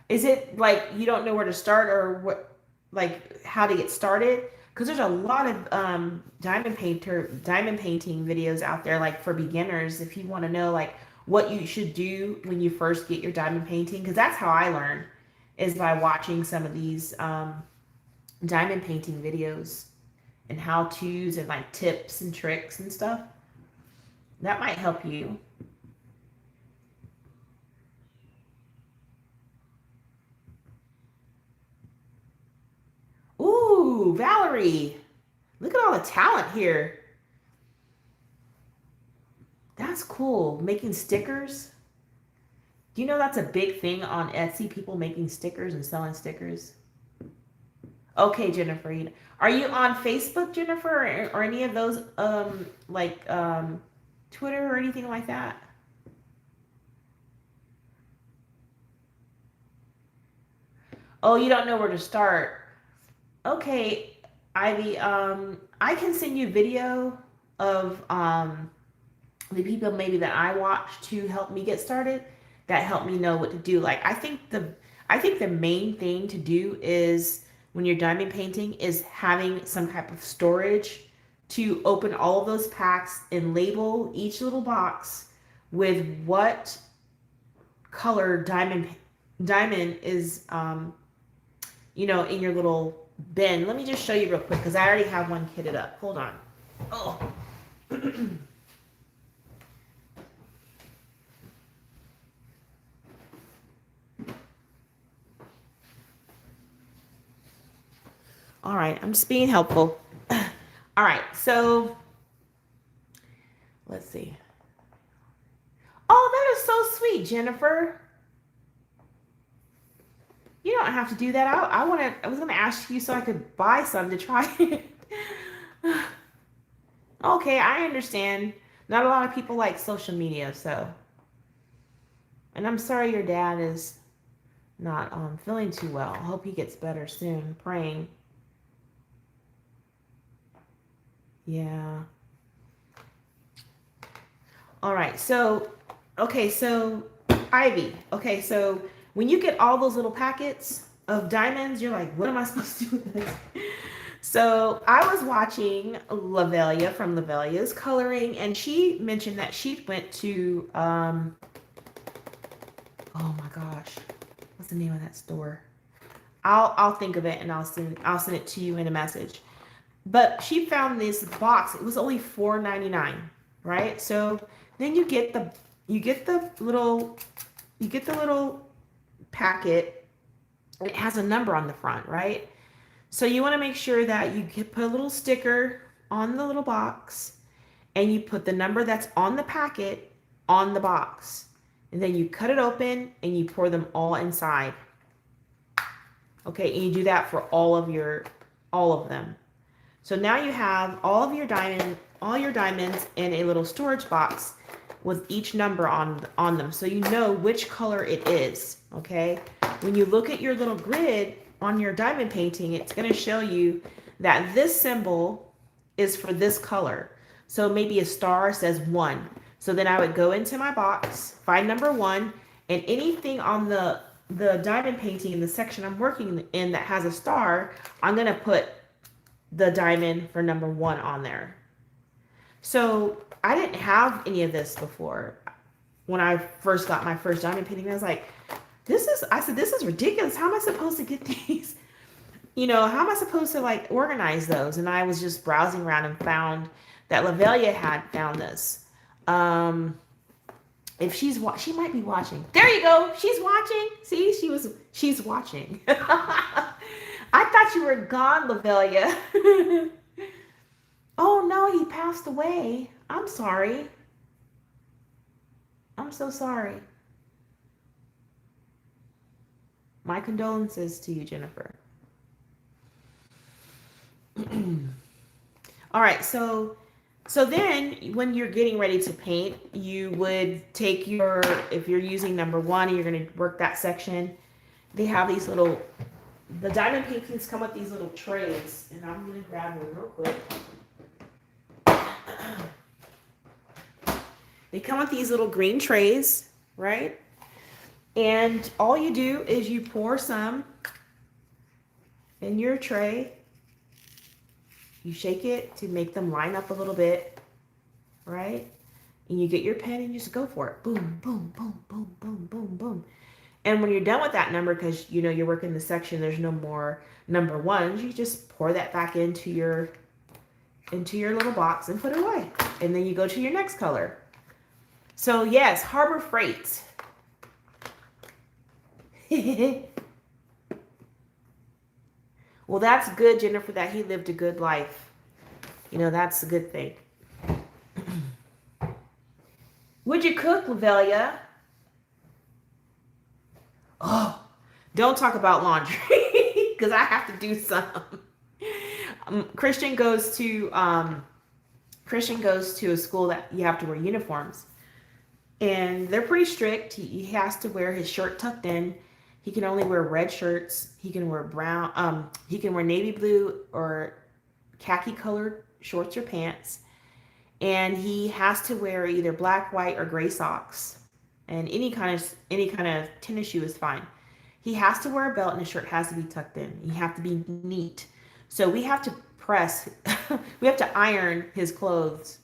Is it like you don't know where to start, or what, like how to get started? Because there's a lot of diamond painting videos out there, like for beginners. If you want to know like what you should do when you first get your diamond painting, because that's how I learned, is by watching some of these diamond painting videos and how to's and like tips and tricks and stuff. That might help you. Ooh, Valerie, look at all the talent here. That's cool. Making stickers. Do you know that's a big thing on Etsy? People making stickers and selling stickers. Okay, Jennifer. Are you on Facebook, Jennifer, or any of those like Twitter or anything like that? Oh, you don't know where to start. Okay, Ivy. I can send you video of the people maybe that I watch to help me get started, that help me know what to do. Like I think the main thing to do is when you're diamond painting is having some type of storage to open all of those packs and label each little box with what color diamond is in your little bin. Let me just show you real quick because I already have one kitted up. Hold on. Oh. All right, I'm just being helpful. All right, so let's see. Oh, that is so sweet, Jennifer. You don't have to do that. I was gonna ask you so I could buy some to try it. Okay, I understand. Not a lot of people like social media, so. And I'm sorry your dad is not feeling too well. I hope he gets better soon. Praying. Yeah. All right. So, okay. So, Ivy. Okay. So, when you get all those little packets of diamonds, you're like, what am I supposed to do with this? So, I was watching Lavelia from Lavelia's Coloring, and she mentioned that she went to, oh my gosh, what's the name of that store? I'll think of it and I'll send it to you in a message. But she found this box. It was only $4.99, right? So then you get the little packet, and it has a number on the front, right? So you want to make sure that you put a little sticker on the little box, and you put the number that's on the packet on the box. And then you cut it open and you pour them all inside. Okay, and you do that for all of them. So now you have all your diamonds in a little storage box with each number on them, so you know which color it is. Okay, when you look at your little grid on your diamond painting, it's going to show you that this symbol is for this color. So maybe a star says 1. So then I would go into my box, find number 1, and anything on the diamond painting in the section I'm working in that has a star, I'm going to put the diamond for number 1 on there. So I didn't have any of this before. When I first got my first diamond painting, I was like, I said, this is ridiculous. How am I supposed to get these? How am I supposed to like organize those? And I was just browsing around and found that Lavelia had found this. If she might be watching. There you go. She's watching. See, she's watching. I thought you were gone, Lavelia. Oh no, he passed away. I'm sorry. I'm so sorry. My condolences to you, Jennifer. All right, so then when you're getting ready to paint, you would take if you're using number 1 and you're going to work that section, they have these the diamond paintings come with these little trays, and I'm going to grab one real quick. They come with these little green trays, right? And all you do is you pour some in your tray. You shake it to make them line up a little bit, right? And you get your pen and you just go for it. Boom, boom, boom, boom, boom, boom, boom. And when you're done with that number, because you're working the section, there's no more number 1s, you just pour that back into your little box and put it away. And then you go to your next color. So yes, Harbor Freight. Well, that's good, Jennifer, that he lived a good life. That's a good thing. Would you cook, Lavelia? Oh, don't talk about laundry because I have to do some. Christian goes to a school that you have to wear uniforms, and they're pretty strict. He has to wear his shirt tucked in. He can only wear red shirts. He can wear brown. He can wear navy blue or khaki colored shorts or pants, and he has to wear either black, white, or gray socks. And any kind of tennis shoe is fine. He has to wear a belt, and his shirt has to be tucked in. You have to be neat. So we have to we have to iron his clothes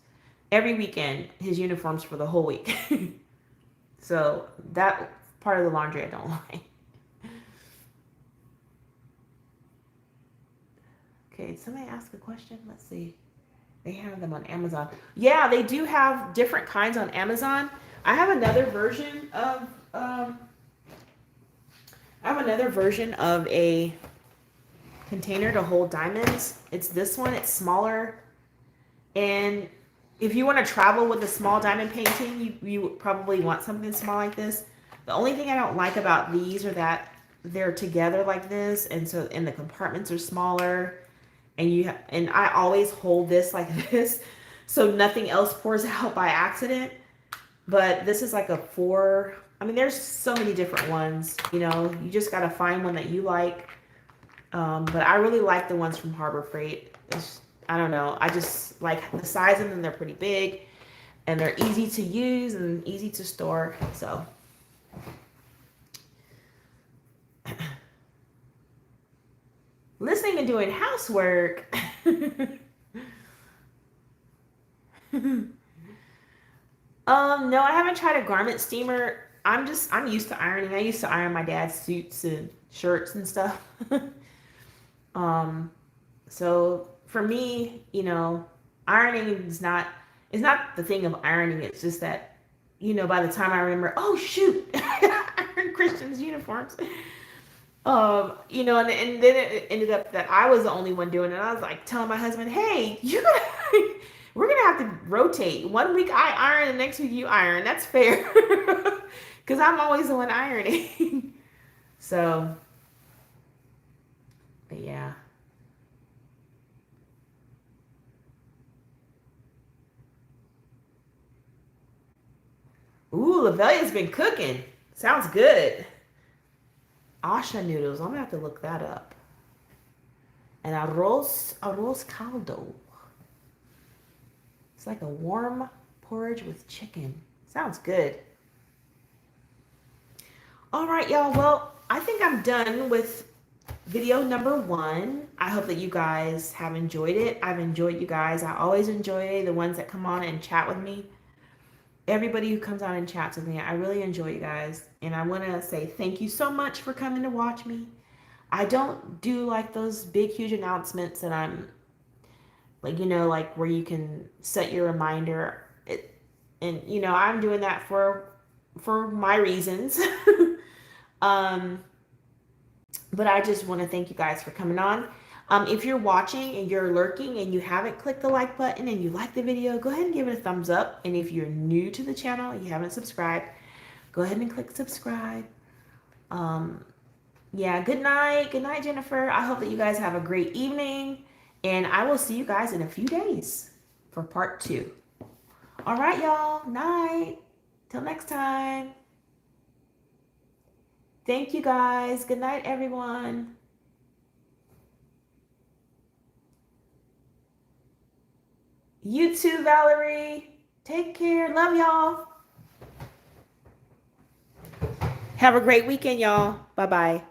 every weekend, his uniforms for the whole week. So that part of the laundry I don't like. Okay, did somebody ask a question? Let's see. They have them on Amazon. Yeah, they do have different kinds on Amazon. I have another version of a container to hold diamonds. It's this one. It's smaller, and if you want to travel with a small diamond painting, you probably want something small like this. The only thing I don't like about these are that they're together like this, and the compartments are smaller, and I always hold this like this, so nothing else pours out by accident. But this is like a 4. I mean, there's so many different ones. You just gotta find one that you like. But I really like the ones from Harbor Freight. I don't know. I just like the size of them. They're pretty big, and they're easy to use and easy to store. So. Listening and doing housework. No, I haven't tried a garment steamer. I'm used to ironing. I used to iron my dad's suits and shirts and stuff. So for me, ironing is not, it's not the thing of ironing. It's just that, by the time I remember, oh shoot, iron Christians' uniforms. And then it ended up that I was the only one doing it. I was like telling my husband, "Hey, we're gonna have to rotate. One week I iron, the next week you iron. That's fair, because I'm always the one ironing." So, but yeah. Ooh, Lavelia's been cooking. Sounds good. Asha noodles. I'm gonna have to look that up. And arroz caldo. It's like a warm porridge with chicken. Sounds good. All right, y'all. Well, I think I'm done with video number 1. I hope that you guys have enjoyed it. I've enjoyed you guys. I always enjoy the ones that come on and chat with me. Everybody who comes on and chats with me, I really enjoy you guys. And I want to say thank you so much for coming to watch me. I don't do like those big, huge announcements that I'm like, like where you can set your reminder. I'm doing that for my reasons. um, but I just want to thank you guys for coming on. If you're watching and you're lurking and you haven't clicked the like button and you like the video, go ahead and give it a thumbs up. And if you're new to the channel, you haven't subscribed, go ahead and click subscribe. Yeah, good night. Good night, Jennifer. I hope that you guys have a great evening. And I will see you guys in a few days for part 2. All right, y'all. Night. Till next time. Thank you, guys. Good night, everyone. You too, Valerie. Take care. Love y'all. Have a great weekend, y'all. Bye-bye.